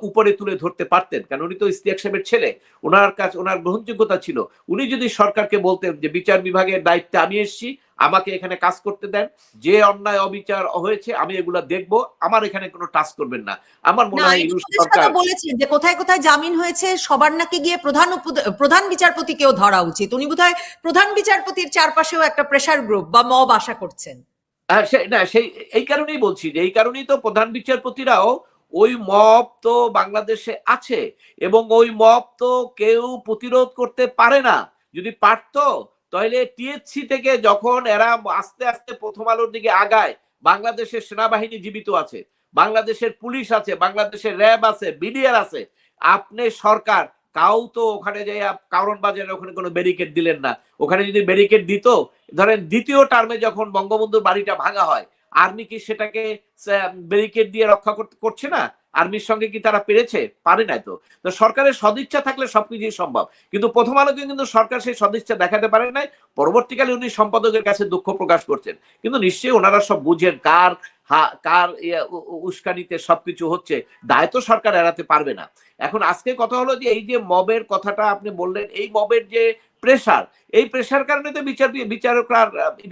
উপরে তুলে ধরতে পারতেন, কারণ উনি তো ইশতিয়াক সাহেবের ছেলে, ওনার কাছে ওনার গ্রহণযোগ্যতা ছিল। উনি যদি সরকারকে বলতেন যে বিচার বিভাগের দায়িত্বে আমি এসেছি, আমাকে এখানে কাজ করতে দেন, যে অন্যায় অবিচার হয়েছে আমি এগুলা দেখবো, আমার এখানে কোনো টাচ করবেন না। আমার মনে হয় ইউনুস সরকার বলেছেন যে কোথায় কোথায় জামিন হয়েছে সবার নাকি গিয়ে প্রধান বিচারপতিকেও ধরা উচিত। উনি বোধহয় প্রধান বিচারপতির চারপাশেও একটা প্রেসার গ্রুপ বা মব আশা করছেন। না সেই এই কারণেই বলছি যে এই কারণেই তো প্রধান বিচারপতিরাও ওই মব তো বাংলাদেশে আছে এবং ওই মব তো কেউ প্রতিরোধ করতে পারে না। যদি পারতো তাহলে টিএসসি থেকে যখন এরা আস্তে আস্তে প্রথম আলোর দিকে আগায়, বাংলাদেশের সেনাবাহিনী জীবিত আছে, বাংলাদেশের পুলিশ আছে, বাংলাদেশের র্যাব আছে, বিডিআর আছে, আপনি সরকার কাউ তো ওখানে যাই কারণ বাজারে ওখানে কোনো ব্যারিকেড দিলেন না। ওখানে যদি ব্যারিকেড দিত, ধরেন দ্বিতীয় টার্মে যখন বঙ্গবন্ধুর বাড়িটা ভাঙা হয়, আর্মি কি সেটাকে ব্যারিকেড দিয়ে রক্ষা করছে না? আর্মির সঙ্গে কি তারা পেরেছে? পারে নাই তো। তো সরকারের সদিচ্ছা থাকলে সবকিছুই সম্ভব, কিন্তু প্রথম আলোকে কিন্তু সরকার সেই সদিচ্ছা দেখাতে পারে নাই। পরবর্তীকালে উনি সম্পাদকের কাছে দুঃখ প্রকাশ করছেন, কিন্তু নিশ্চয়ই ওনারা সব বুঝেন কার উস্কানিতে সবকিছু হচ্ছে, দায় তো সরকার এড়াতে পারবে না। এখন আজকে কথা হলো যে এই যে মবের কথাটা আপনি বললেন, এই মবের যে প্রেসার, এই প্রেসার কারণে তো বিচারকরা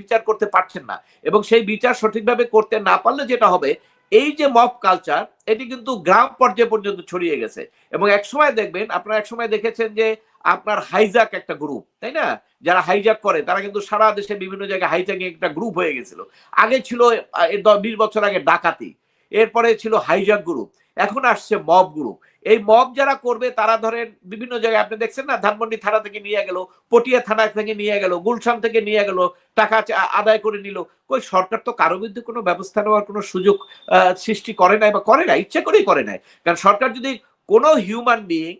বিচার করতে পারছেন না, এবং সেই বিচার সঠিকভাবে করতে না পারলে যেটা হবে, এই যে মব কালচার এটি কিন্তু গ্রাম পর্যায়ে পর্যন্ত ছড়িয়ে গেছে। এবং একসময় দেখবেন, আপনারা একসময় দেখেছেন যে আপনার হাইজ্যাক একটা গ্রুপ, তাই না, যারা হাইজ্যাক করে তারা কিন্তু সারা দেশে বিভিন্ন জায়গায় হাইজ্যাকিং একটা গ্রুপ হয়ে গেছিল। আগে ছিল 20 বছর আগে ডাকাতি, এরপরে ছিল হাইজ্যাক গ্রুপ, এখন আসছে মব গ্রুপ। এই মব যারা করবে তারা ধরেন বিভিন্ন জায়গায় আপনি দেখছেন না, ধানমন্ডি থানা থেকে নিয়ে গেল, পটিয়া থানা থেকে নিয়ে গেল, গুলশান থেকে নিয়ে গেল, টাকা আদায় করে নিল। কই সরকার তো কারো বিরুদ্ধে কোনো ব্যবস্থা নেওয়ার কোনো সুযোগ সৃষ্টি করে নাই, বা করে না, ইচ্ছা করেই করে নাই। কারণ সরকার যদি কোনো হিউম্যান বিইং,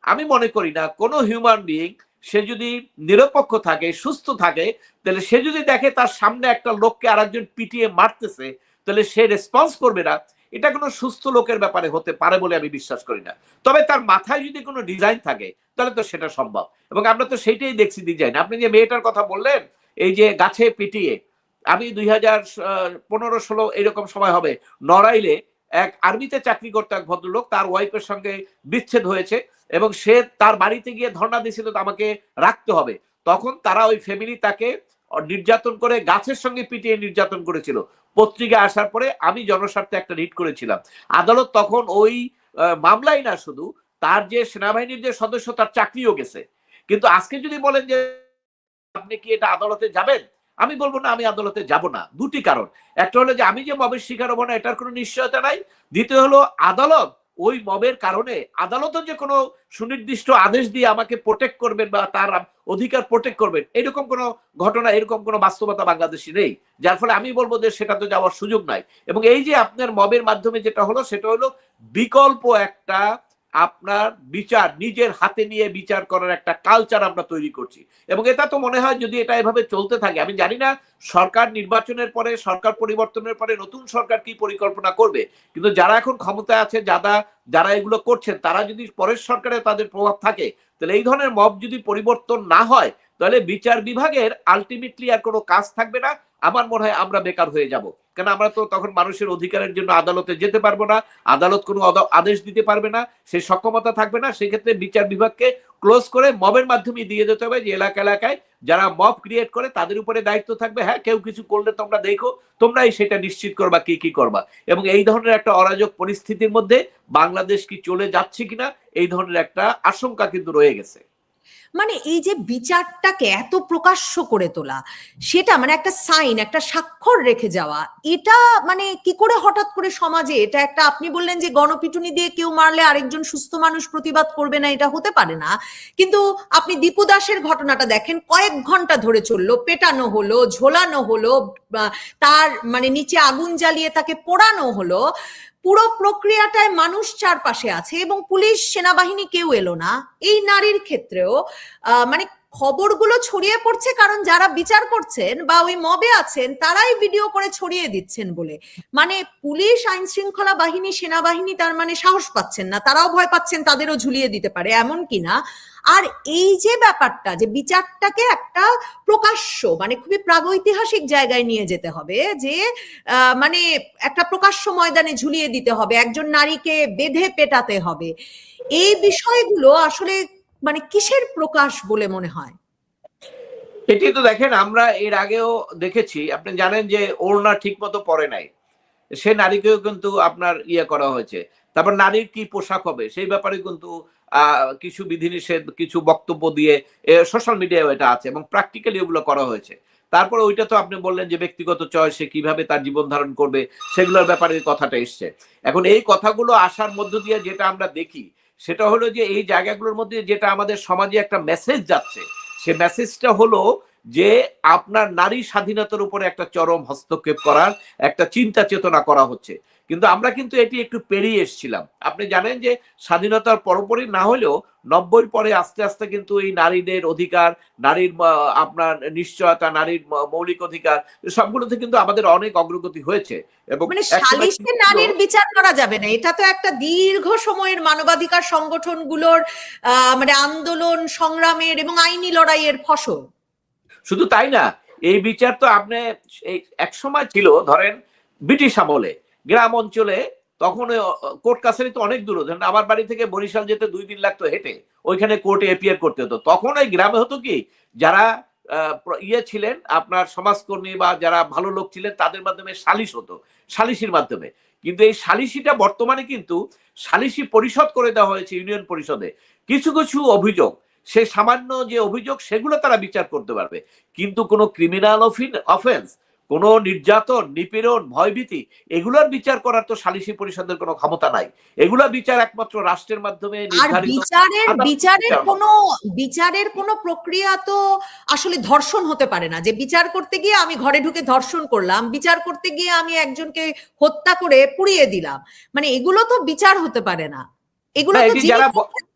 আমি মনে করি না কোনো হিউম্যান বিইং সে যদি নিরপেক্ষ থাকে, সুস্থ থাকে, তাহলে সে যদি দেখে তার সামনে একটা লোককে আরেকজন পিটিয়ে মারতেছে, তাহলে সে রেসপন্স করবে না। এটা কোনো সুস্থ লোকের ব্যাপারে হতে পারে বলে আমি বিশ্বাস করি না। তবে তার মাথায় যদি কোনো ডিজাইন থাকে তাহলে তো সেটা সম্ভব, এবং আমরা তো সেইটাই দেখছি ডিজাইন। আপনি যে মেয়েটার কথা বললেন, এই যে গাছে পিটিয়ে, আমি 2015-16 এরকম সময় হবে, নড়াইলে এক আর্মিতে চাকরি করতো এক ভদ্রলোক, তার ওয়াইফের সঙ্গে বিচ্ছেদ হয়েছে এবং সে তার বাড়িতে গিয়ে ধর্ণা দিয়েছিল আমাকে রাখতে হবে। তখন তারা ওই ফ্যামিলি তাকে নির্যাতন করে গাছের সঙ্গে পিটিয়ে নির্যাতন করেছিল। পত্রিকা আসার পরে আমি জনস্বার্থে একটা রিট করেছিলাম। আদালত তখন ওই মামলাই না, শুধু তার যে সেনাবাহিনীর যে সদস্য তার চাকরিও গেছে। কিন্তু আজকে যদি বলেন যে আপনি কি এটা আদালতে যাবেন, আমি বলবো না, আমি আদালতে যাব না। দুটি কারণ, একটা হলো যে আমি যে মবের শিকার হবো না এটার কোনো নিশ্চয়তা নাই, দ্বিতীয় হলো আদালত ওই মবের কারণে আদালতও যে কোনো সুনির্দিষ্ট আদেশ দিয়ে আমাকে প্রোটেক্ট করবেন বা তার অধিকার প্রোটেক্ট করবেন, এরকম কোনো ঘটনা, এরকম কোনো বাস্তবতা বাংলাদেশে নেই। যার ফলে আমি বলবো যে সেটা তো যাওয়ার সুযোগ নাই। এবং এই যে আপনার মবের মাধ্যমে যেটা হলো, সেটা হলো বিকল্প একটা আপনার বিচার, নিজের হাতে নিয়ে বিচার করার একটা কালচার আমরা তৈরি করছি। এবং এটা তো মনে হয় যদি এটা এভাবে চলতে থাকে, আমি জানি না সরকার নির্বাচনের পরে, সরকার পরিবর্তনের পরে নতুন সরকার কি পরিকল্পনা করবে, কিন্তু যারা এখন ক্ষমতায় আছে, যারা এগুলো করছেন, তারা যদি পরের সরকারে তাদের প্রভাব থাকে, তাহলে এই ধরনের মব যদি পরিবর্তন না হয়, তাহলে বিচার বিভাগের আলটিমেটলি আর কোনো কাজ থাকবে না। আমার মনে হয় আমরা বেকার হয়ে যাব, কারণ আমরা তো তখন মানুষের অধিকারের জন্য আদালতে যেতে পারবো না, আদালত কোনো আদেশ দিতে পারবে না, সেই সক্ষমতা থাকবে না। সেক্ষেত্রে বিচার বিভাগকে ক্লোজ করে মবের মাধ্যমে দিয়ে দিতে হবে যে এলাকায় যারা মব ক্রিয়েট করে তাদের উপরে দায়িত্ব থাকবে। হ্যাঁ, কেউ কিছু করলে তোমরা দেখো, তোমরাই সেটা নিশ্চিত করবা কি করবা। এবং এই ধরনের একটা অরাজক পরিস্থিতির মধ্যে বাংলাদেশ কি চলে যাচ্ছে কিনা, এই ধরনের একটা আশঙ্কা কিন্তু রয়ে গেছে। মানে এই যে বিচারটাকে এত প্রকাশ্য করে তোলা, সেটা মানে একটা সাইন, একটা স্বাক্ষর রেখে যাওয়া, এটা মানে কি করে হঠাৎ করে সমাজে এটা একটা, আপনি বললেন যে গণপিটুনি দিয়ে কেউ মারলে আরেকজন সুস্থ মানুষ প্রতিবাদ করবে না, এটা হতে পারে না। কিন্তু আপনি দীপু দাসের ঘটনাটা দেখেন, কয়েক ঘন্টা ধরে চললো, পেটানো হলো, ঝোলানো হলো, তার মানে নিচে আগুন জ্বালিয়ে তাকে পোড়ানো হলো, পুরো প্রক্রিয়াটায় মানুষ চারপাশে আছে এবং পুলিশ সেনাবাহিনী কেউ এলো না। এই নারীর ক্ষেত্রেও মানে খবরগুলো ছড়িয়ে পড়ছে কারণ যারা বিচার করছেন বা ওই মবে আছেন তারাই ভিডিও করে ছড়িয়ে দিচ্ছেন বলে, মানে পুলিশ, আইন শৃঙ্খলা বাহিনী, সেনাবাহিনী তার মানে সাহস পাচ্ছেন না, তারাও ভয় পাচ্ছেন তাদেরও ঝুলিয়ে দিতে পারে, এমন কিনা। আর এই যে ব্যাপারটা যে বিচারটাকে একটা প্রকাশ্য মানে খুবই প্রাগৈতিহাসিক জায়গায় নিয়ে যেতে হবে, যে মানে একটা প্রকাশ্য ময়দানে ঝুলিয়ে দিতে হবে, একজন নারীকে বেঁধে পেটাতে হবে, এই বিষয়গুলো আসলে মানে কিসের প্রকাশ বলে মনে হয়? এটি তো দেখেন, আমরা এর আগেও দেখেছি, আপনি জানেন যে ওড়না ঠিক মতো পরে নাই, সে নারীকেও কিন্তু আপনার ইয়ে করা হয়েছে। তারপর নারীর কি পোশাক হবে সেই ব্যাপারে কিন্তু কিছু বিধিনিষেধ, কিছু বক্তব্য দিয়ে সোশ্যাল মিডিয়ায় এটা আছে এবং প্র্যাকটিক্যালি ওগুলো করা হয়েছে। তারপরে ওইটা তো আপনি বললেন যে ব্যক্তিগত চয়েস, সে কিভাবে তার জীবন ধারণ করবে সেগুলোর ব্যাপারে কথাটা এসছে। এখন এই কথাগুলো আসার মধ্য দিয়ে যেটা আমরা দেখি সেটা হলো যে এই জায়গাগুলোর মধ্যে যেটা আমাদের সমাজে একটা মেসেজ যাচ্ছে, সে মেসেজটা হলো যে আপনার নারী স্বাধীনতার উপরে একটা চরম হস্তক্ষেপ করার একটা চিন্তা চেতনা করা হচ্ছে। কিন্তু আমরা কিন্তু এটি একটু পেরিয়ে এসেছিলাম। আপনি জানেন যে স্বাধীনতার পরপরই না হলেও 90-র পরে আস্তে আস্তে কিন্তু এই নারীদের অধিকার, নারীর আপনার নিশ্চয়তা, নারীর মৌলিক অধিকার, সবগুলোতে কিন্তু আমাদের অনেক অগ্রগতি হয়েছে। এবং মানে সালিশে নারীর বিচার করা যাবে না, এটা তো একটা দীর্ঘ সময়ের মানবাধিকার সংগঠনগুলোর মানে আন্দোলন, সংগ্রামের এবং আইনি লড়াইয়ের ফসল। শুধু তাই না, এই বিচার তো আপনি এই এক সময় ছিল, ধরেন ব্রিটিশ আমলে গ্রাম অঞ্চলে, তখন কোর্ট কাছারি তো অনেক দূর, ধরেন আমার বাড়ি থেকে বরিশাল যেতে 2 দিন লাগতো হেঁটে, ওইখানে কোর্টে এপিয়ার করতে হতো। তখন ওই গ্রামে হতো কি, যারা ইয়ে ছিলেন আপনার সমাজকর্মী বা যারা ভালো লোক ছিলেন তাদের মাধ্যমে সালিশ হতো, সালিশির মাধ্যমে। কিন্তু এই সালিশিটা বর্তমানে কিন্তু সালিশি পরিষদ করে দেওয়া হয়েছে ইউনিয়ন পরিষদে। কিছু কিছু অভিযোগ, সে সামান্য যে অভিযোগ সেগুলো তারা বিচার করতে পারবে, কিন্তু কোনো ক্রিমিনাল অফেন্স, কোনো নির্যাতন, নিপীড়ন, ভয়ভীতি, এগুলোর বিচার করার তো সালিশি পরিষদের কোনো ক্ষমতা নাই। এগুলা বিচার একমাত্র রাষ্ট্রের মাধ্যমে নির্ধারিত। বিচারের কোনো প্রক্রিয়া তো আসলে ধর্ষণ হতে পারে না, যে বিচার করতে গিয়ে আমি ঘরে ঢুকে ধর্ষণ করলাম, বিচার করতে গিয়ে আমি একজনকে হত্যা করে পুড়িয়ে দিলাম, মানে এগুলো তো বিচার হতে পারে না, এগুলো তো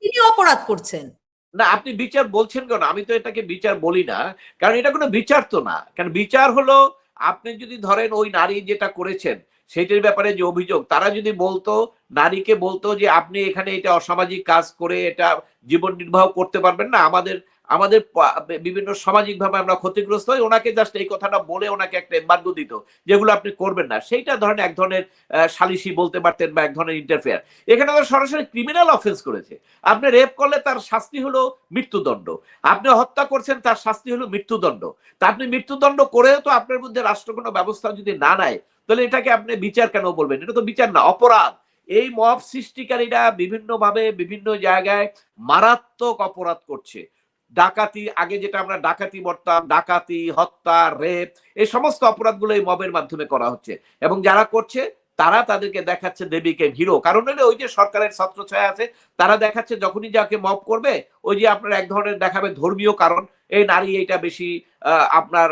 যিনি অপরাধ করছেন। না, আপনি বিচার বলছেন কেন? আমি তো এটাকে বিচার বলি না, কারণ এটা কোনো বিচার তো না। কারণ বিচার হলো, আপনি যদি ধরেন ওই নারী যেটা করেছেন সেটার ব্যাপারে যে অভিযোগ, তারা যদি বলতো, নারীকে বলতো যে আপনি এখানে এটা অসামাজিক কাজ করে এটা জীবন নির্বাহ করতে পারবেন না, আমাদের আমাদের বিভিন্ন সামাজিক ভাবে আমরা ক্ষতিগ্রস্ত হই, ওনাকে জাস্ট এই কথাটা বলে ওনাকে একটা এম্বার্গো দিত যেগুলো আপনি করবেন না, সেইটা ধরেন এক ধরনের সালিশি বলতে পারতেন বা এক ধরনের ইন্টারফেয়ার। এখানে তো সরাসরি ক্রিমিনাল অফেন্স করেছে। আপনি রেপ করলে তার শাস্তি হলো মৃত্যুদণ্ড, আপনি হত্যা করছেন তার শাস্তি হলো মৃত্যুদণ্ড। তা আপনি মৃত্যুদণ্ড করেও তো আপনার মধ্যে রাষ্ট্র কোনো ব্যবস্থা যদি না নেয়, তাহলে এটাকে আপনি বিচার কেন বলবেন? এটা তো বিচার না, অপরাধ। এই মব সৃষ্টিকারীরা বিভিন্ন ভাবে বিভিন্ন জায়গায় মারাত্মক অপরাধ করছে। ডাকাতি, আগে যেটা আমরা ডাকাতি বলতাম, ডাকাতি, হত্যা, রেপ, এই সমস্ত অপরাধগুলো এই মবের মাধ্যমে করা হচ্ছে। এবং যারা করছে তারা তাদেরকে দেখাচ্ছে দেবীকে হিরো। কারণ হলে ওই যে সরকারের ছত্রছায়া আছে, তারা দেখাচ্ছে যখনই যাকে মব করবে, ওই যে আপনার এক ধরনের দেখাবে ধর্মীয় কারণ, এই নারী এইটা বেশি আপনার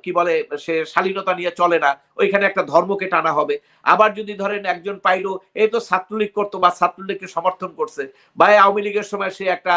কি বলে, সে শালীনতা নিয়ে চলে না, ওইখানে একটা ধর্মকে টানা হবে। আবার যদি ধরেন একজন পাইলো এই তো ছাত্রলীগ করতো বা ছাত্রলীগকে সমর্থন করছে, বা আওয়ামী লীগের সময় সে একটা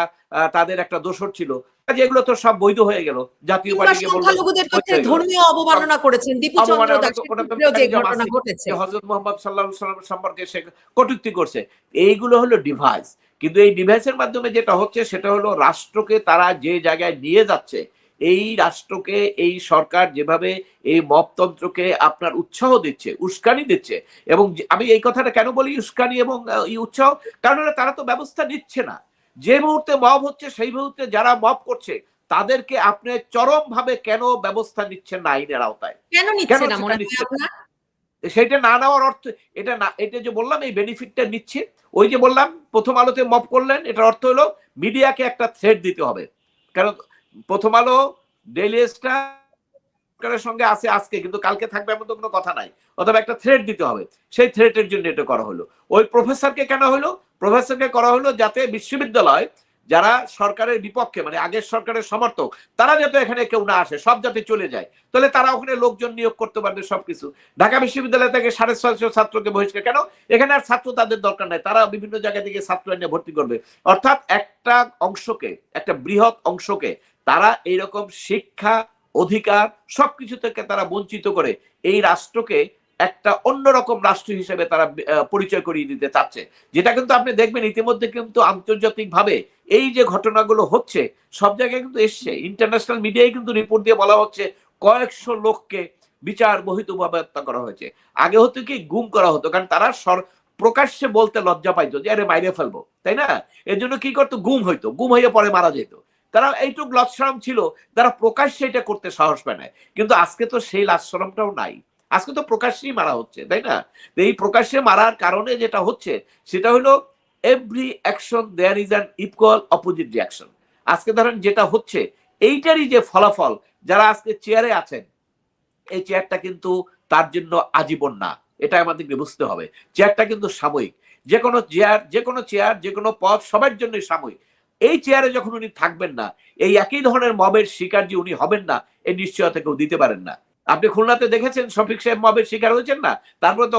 তাদের একটা দোসর ছিল, যেগুলো তো সব বৈধ হয়ে গেল। জাতীয় পার্টিকে সংখ্যালঘুদের ক্ষেত্রে ধর্মীয় অবমাননা করেছেন দীপু চন্দ্র দাসের ক্ষেত্রেও যে ঘটনা ঘটেছে, হযরত মুহাম্মদ সাল্লাল্লাহু আলাইহি ওয়াসাল্লাম সম্পর্কে সে কটূক্তি করছে, এইগুলো হলো ডিভাইস। কিন্তু এই ডিভাইসের মাধ্যমে যেটা হচ্ছে সেটা হলো রাষ্ট্রকে তারা যে জায়গায় নিয়ে যাচ্ছে, এই রাষ্ট্রকে এই সরকার যেভাবে এই মবতন্ত্রকে আপনার উৎসাহ দিচ্ছে, উস্কানি দিচ্ছে। এবং আমি এই কথাটা কেন বলি উস্কানি এবং উৎসাহ, কারণ তারা তো ব্যবস্থা নিচ্ছে না। যে মুহূর্তে মব হচ্ছে সেই মুহূর্তে যারা মব করছে তাদেরকে আপনি চরম ভাবে কেন ব্যবস্থা নিচ্ছেন না আইনের আওতায়? কেন নিচ্ছে না মনে হয় আপনার? সেটা না নেওয়ার অর্থ এটা না, এটা যে বললাম এই বেনিফিটটা নিচ্ছে, ওই যে বললাম প্রথম আলোতে মপ করলেন, এটার অর্থ হলো মিডিয়াকে একটা থ্রেট দিতে হবে। কারণ প্রথম আলো, ডেইলি স্টার সরকারের সঙ্গে আছে আজকে, কিন্তু কালকে থাকবে এমন তো কোনো কথা নাই। অথবা একটা থ্রেট দিতে হবে, সেই থ্রেটের জন্য এটা করা হলো। ওই প্রফেসরকে কেন হলো? প্রফেসরকে করা হলো যাতে বিশ্ববিদ্যালয় যারা সরকারের বিপক্ষে, মানে আগের সরকারের সমর্থক, তারা যাতে এখানে কেউ না আসে, সব যাতে চলে যায়, তাহলে তারা ওখানে লোকজন নিয়োগ করতে পারবে সবকিছু। ঢাকা বিশ্ববিদ্যালয় থেকে 650 ছাত্রকে বহিষ্কার কেন? এখানে আর ছাত্র তাদের দরকার নাই, তারা বিভিন্ন জায়গা থেকে ছাত্র এনে ভর্তি করবে। অর্থাৎ একটা অংশকে, একটা বৃহৎ অংশকে তারা এইরকম শিক্ষা, অধিকার সবকিছু থেকে তারা বঞ্চিত করে এই রাষ্ট্রকে একটা অন্যরকম রাষ্ট্র হিসেবে তারা পরিচয় করিয়ে দিতে চাচ্ছে। যেটা কিন্তু আপনি দেখবেন ইতিমধ্যে কিন্তু আন্তর্জাতিকভাবে এই যে ঘটনাগুলো হচ্ছে সব জায়গায় কিন্তু এসছে, ইন্টারন্যাশনাল মিডিয়ায় কিন্তু রিপোর্ট দিয়ে বলা হচ্ছে কয়েকশো লোককে বিচার বহির্ভূতভাবে হত্যা করা হয়েছে। আগে হতো কি গুম করা হতো, কারণ তারা প্রকাশ্যে বলতে লজ্জা পাইতো যে আরে মাইরে ফেলবো, তাই না? এর জন্য কি করতো, গুম হইতো, গুম হইয়া পরে মারা যেত। তারা এইটুক লজ্জা ছিল, তারা প্রকাশ্যে এটা করতে সাহস পায় না। কিন্তু আজকে তো সেই লাজশরমটাও নাই, আজকে তো প্রকাশ্যেই মারা হচ্ছে, তাই না? এই প্রকাশ্যে মারার কারণে যেটা হচ্ছে সেটা হলো every action there is an equal opposite reaction. আজকে ধরেন যেটা হচ্ছে এইটারই যে ফলাফল, যারা আজকে চেয়ারে আছেন, এই চেয়ারটা কিন্তু তার জন্য আজীবন না, এটা আমাদেরকে বুঝতে হবে। চেয়ারটা কিন্তু সাময়িক, যে কোনো চেয়ার, যে কোনো পদ সবার জন্যই সাময়িক। এই চেয়ারে যখন উনি থাকবেন না, এই একই ধরনের মবের শিকার যে উনি হবেন না, এই নিশ্চয়তা কেউ দিতে পারেন না। আপনি খুলনাতে দেখেছেন শফিক সাহেব মবের শিকার হয়েছেন না, তারপরে তো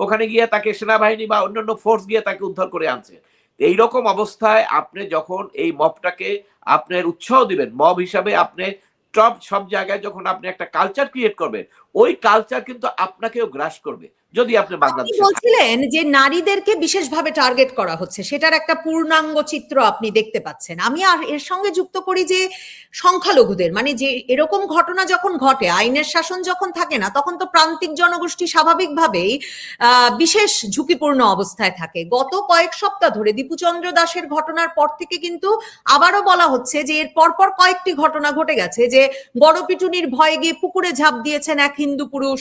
ওখানে গিয়ে তাকে সেনাবাহিনী বা অন্যান্য ফোর্স গিয়ে তাকে উদ্ধার করে আনছে। এইরকম অবস্থায় আপনি যখন এই মবটাকে আপনার উৎসাহ দিবেন, মব হিসাবে আপনি সব জায়গায় যখন আপনি একটা কালচার ক্রিয়েট করবেন, ওই কালচার কিন্তু আপনাকেও গ্রাস করবে যদি আপনি বাংলাদেশে বলছিলেন যে নারীদেরকে বিশেষভাবে টার্গেট করা হচ্ছে, সেটার একটা পূর্ণাঙ্গ চিত্র আপনি দেখতে পাচ্ছেন। আমি আর এর সঙ্গে যুক্ত করি যে সংখ্যালঘুদের, মানে যে এরকম ঘটনা যখন ঘটে, আইনের শাসন যখন থাকে না, তখন তো প্রান্তিক জনগোষ্ঠী স্বাভাবিকভাবেই বিশেষ ঝুঁকিপূর্ণ অবস্থায় থাকে। গত কয়েক সপ্তাহ ধরে দীপুচন্দ্র দাসের ঘটনার পর থেকে কিন্তু আবারও বলা হচ্ছে যে এর পরপর কয়েকটি ঘটনা ঘটে গেছে, যে গণপিটুনির ভয়ে গিয়ে পুকুরে ঝাঁপ দিয়েছেন এক হিন্দু পুরুষ,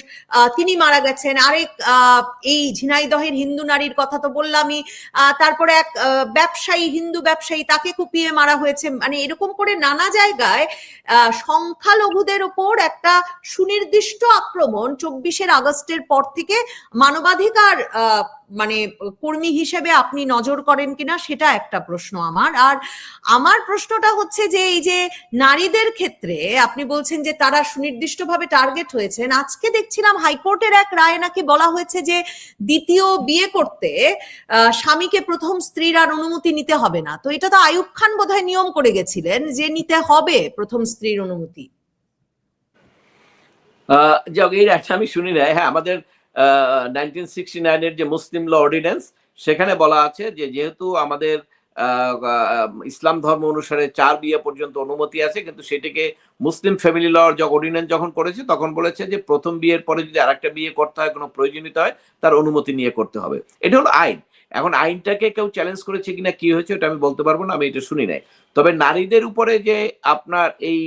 তিনি মারা গেছেন। আরেক এই ঝিনাইদহের হিন্দু নারীর কথা তো বললামই, তারপরে এক ব্যবসায়ী, হিন্দু ব্যবসায়ী, তাকে কুপিয়ে মারা হয়েছে। মানে এরকম করে নানা জায়গায় সংখ্যালঘুদের ওপর একটা সুনির্দিষ্ট আক্রমণ 24 আগস্টের পর থেকে মানবাধিকার মানে কর্মী হিসেবে আপনি নজর করেন কিনা, সেটা একটা প্রশ্ন আমার। আর আমার প্রশ্নটা হচ্ছে যে এই যে নারীদের ক্ষেত্রে আপনি বলছেন যে তারা সুনির্দিষ্টভাবে টার্গেট হয়েছেন, আজকে দেখছিলাম হাইকোর্টের এক রায়ে নাকি বলা হয়েছে যে দ্বিতীয় বিয়ে করতে স্বামীকে প্রথম স্ত্রীর আর অনুমতি নিতে হবে না। তো এটা তো আইয়ুব খান বোধহয় নিয়ম করে গেছিলেন যে নিতে হবে প্রথম স্ত্রীর অনুমতি। এই রায়টা আমি শুনি না। হ্যাঁ, আমাদের 1969 এর যে মুসলিম ল অর্ডিন্যান্স, সেখানে বলা আছে যে যেহেতু আমাদের ইসলাম ধর্ম অনুসারে 4 বিয়ে পর্যন্ত অনুমতি আছে, কিন্তু সেটাকে মুসলিম ফ্যামিলি ল অর্ডিন্যান্স যখন করেছে তখন বলেছে যে প্রথম বিয়ের পরে যদি আরেকটা বিয়ে করতে হয়, কোনো প্রয়োজনীয়তা হয়, তার অনুমতি নিয়ে করতে হবে। এটা হলো আইন। এখন আইনটাকে কেউ চ্যালেঞ্জ করেছে কিনা, কি হয়েছে, ওটা আমি বলতে পারবো না, আমি এটা শুনি নাই। তবে নারীদের উপরে যে আপনার এই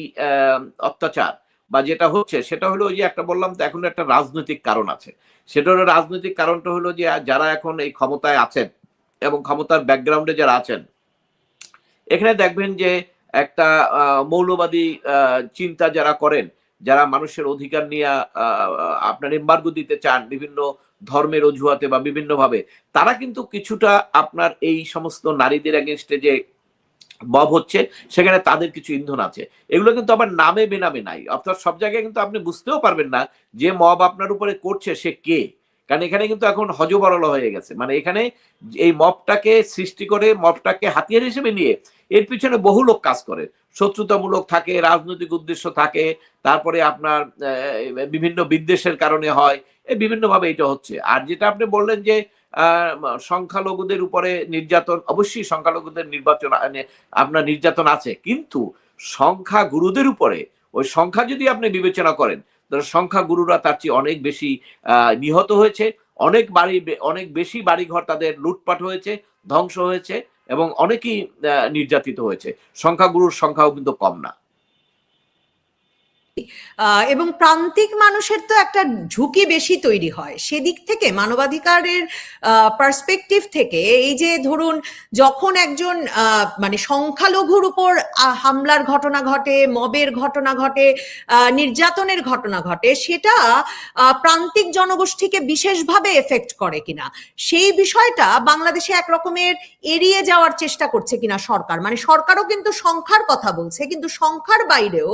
অত্যাচার বা যেটা হচ্ছে, সেটা হলো ওই যে একটা বললাম, তো এখন একটা রাজনৈতিক কারণ আছে। সেটা হলো রাজনৈতিক কারণটা হলো যে যারা এখন এই ক্ষমতায় আছেন এবং ক্ষমতার ব্যাকগ্রাউন্ডে যারা আছেন, এখানে দেখবেন যে একটা মৌলবাদী চিন্তা যারা করেন, যারা মানুষের অধিকার নিয়ে আপনার এম্বার্গো দিতে চান বিভিন্ন ধর্মের অজুহাতে বা বিভিন্ন ভাবে, তারা কিন্তু কিছুটা আপনার এই সমস্ত নারীদের এগেনস্টে যে মব হচ্ছে, সেখানে তাদের কিছু ইন্ধন আছে। এগুলো কিন্তু আবার নামে বেনামে নাই, অর্থাৎ সব জায়গায় কিন্তু আপনি বুঝতেও পারবেন না যে মব আপনার উপরে করছে সে কে। কারণ এখানে কিন্তু এখন হজবরল হয়ে গেছে, মানে এখানে এই মবটাকে সৃষ্টি করে, মবটাকে হাতিয়ার হিসেবে নিয়ে এর পিছনে বহু লোক কাজ করে, শত্রুতামূলক থাকে, রাজনৈতিক উদ্দেশ্য থাকে, তারপরে আপনার বিভিন্ন বিদ্বেষের কারণে হয়, বিভিন্ন ভাবে এটা হচ্ছে। আর যেটা আপনি বললেন যে সংখ্যালঘুদের উপরে নির্যাতন, অবশ্যই সংখ্যালঘুদের আপনার নির্যাতন আছে, কিন্তু সংখ্যাগুরুদের উপরে, ওই সংখ্যা যদি আপনি বিবেচনা করেন, সংখ্যাগুরুরা তার চেয়ে অনেক বেশি নিহত হয়েছে, অনেক বেশি বাড়িঘর তাদের লুটপাট হয়েছে, ধ্বংস হয়েছে, এবং অনেকেই নির্যাতিত হয়েছে। সংখ্যাগুরুর সংখ্যাও কিন্তু কম না। এবং প্রান্তিক মানুষের তো একটা ঝুঁকি বেশি তৈরি হয় সেদিক থেকে মানবাধিকারের পার্সপেক্টিভ থেকে। এই যে ধরুন যখন একজন মানে সংখ্যালঘুর উপর হামলার ঘটনা ঘটে, মবের ঘটনা ঘটে, নির্যাতনের ঘটনা ঘটে, সেটা প্রান্তিক জনগোষ্ঠীকে বিশেষভাবে এফেক্ট করে কিনা সেই বিষয়টা বাংলাদেশে একরকমের এড়িয়ে যাওয়ার চেষ্টা করছে কিনা সরকার। মানে সরকারও কিন্তু সংখ্যার কথা বলছে, কিন্তু সংখ্যার বাইরেও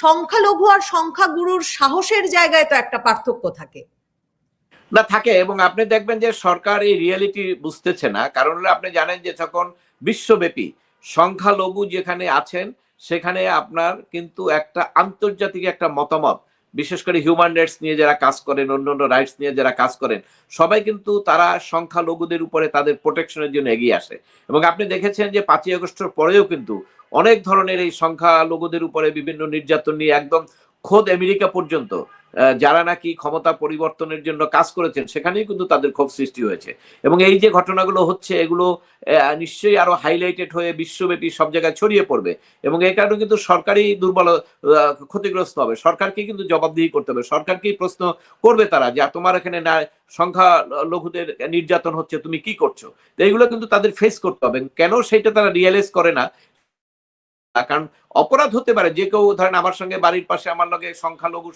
সংখ্যালঘু আর সংখ্যাগুরুর সাহসের জায়গায় তো একটা পার্থক্য থাকে। না, থাকে। এবং আপনি দেখবেন যে সরকার এই রিয়েলিটি বুঝতেছে না। কারণ হলো আপনি জানেন যে যখন বিশ্বব্যাপী সংখ্যালঘু যেখানে আছেন সেখানে আপনার কিন্তু একটা আন্তর্জাতিক একটা মতামত, বিশেষ করে হিউম্যান রাইটস নিয়ে যারা কাজ করেন, অন্যান্য রাইটস নিয়ে যারা কাজ করেন, সবাই কিন্তু তারা সংখ্যালঘুদের উপরে তাদের প্রোটেকশনের জন্য এগিয়ে আসে। এবং আপনি দেখেছেন যে 5ই আগস্টের পরেও কিন্তু অনেক ধরনের এই সংখ্যালঘুদের উপরে বিভিন্ন নির্যাতন নিয়ে একদম খোদ আমেরিকা পর্যন্ত যারা নাকি ক্ষমতা পরিবর্তনের জন্য কাজ করেছেন সেখানেই কিন্তু তাদের ক্ষোভ সৃষ্টি হয়েছে। এবং এই যে ঘটনাগুলো হচ্ছে এগুলো নিশ্চয়ই আরো হাইলাইটেড হয়ে বিশ্বব্যাপী সব জায়গায় ছড়িয়ে পড়বে। এবং এই কারণে কিন্তু সরকারই দুর্বল, ক্ষতিগ্রস্ত হবে। সরকারকে কিন্তু জবাবদিহি করতে হবে। সরকারকেই প্রশ্ন করবে তারা যে তোমার এখানে না সংখ্যালঘুদের নির্যাতন হচ্ছে, তুমি কি করছো? তো এইগুলো কিন্তু তাদের ফেস করতে হবে। কেন সেটা তারা রিয়েলাইজ করে না? কারণ অপরাধ হতে পারে, যে কেউ ধরেন আমার সঙ্গে বাড়ির পাশে আমার লগে সংখ্যালঘু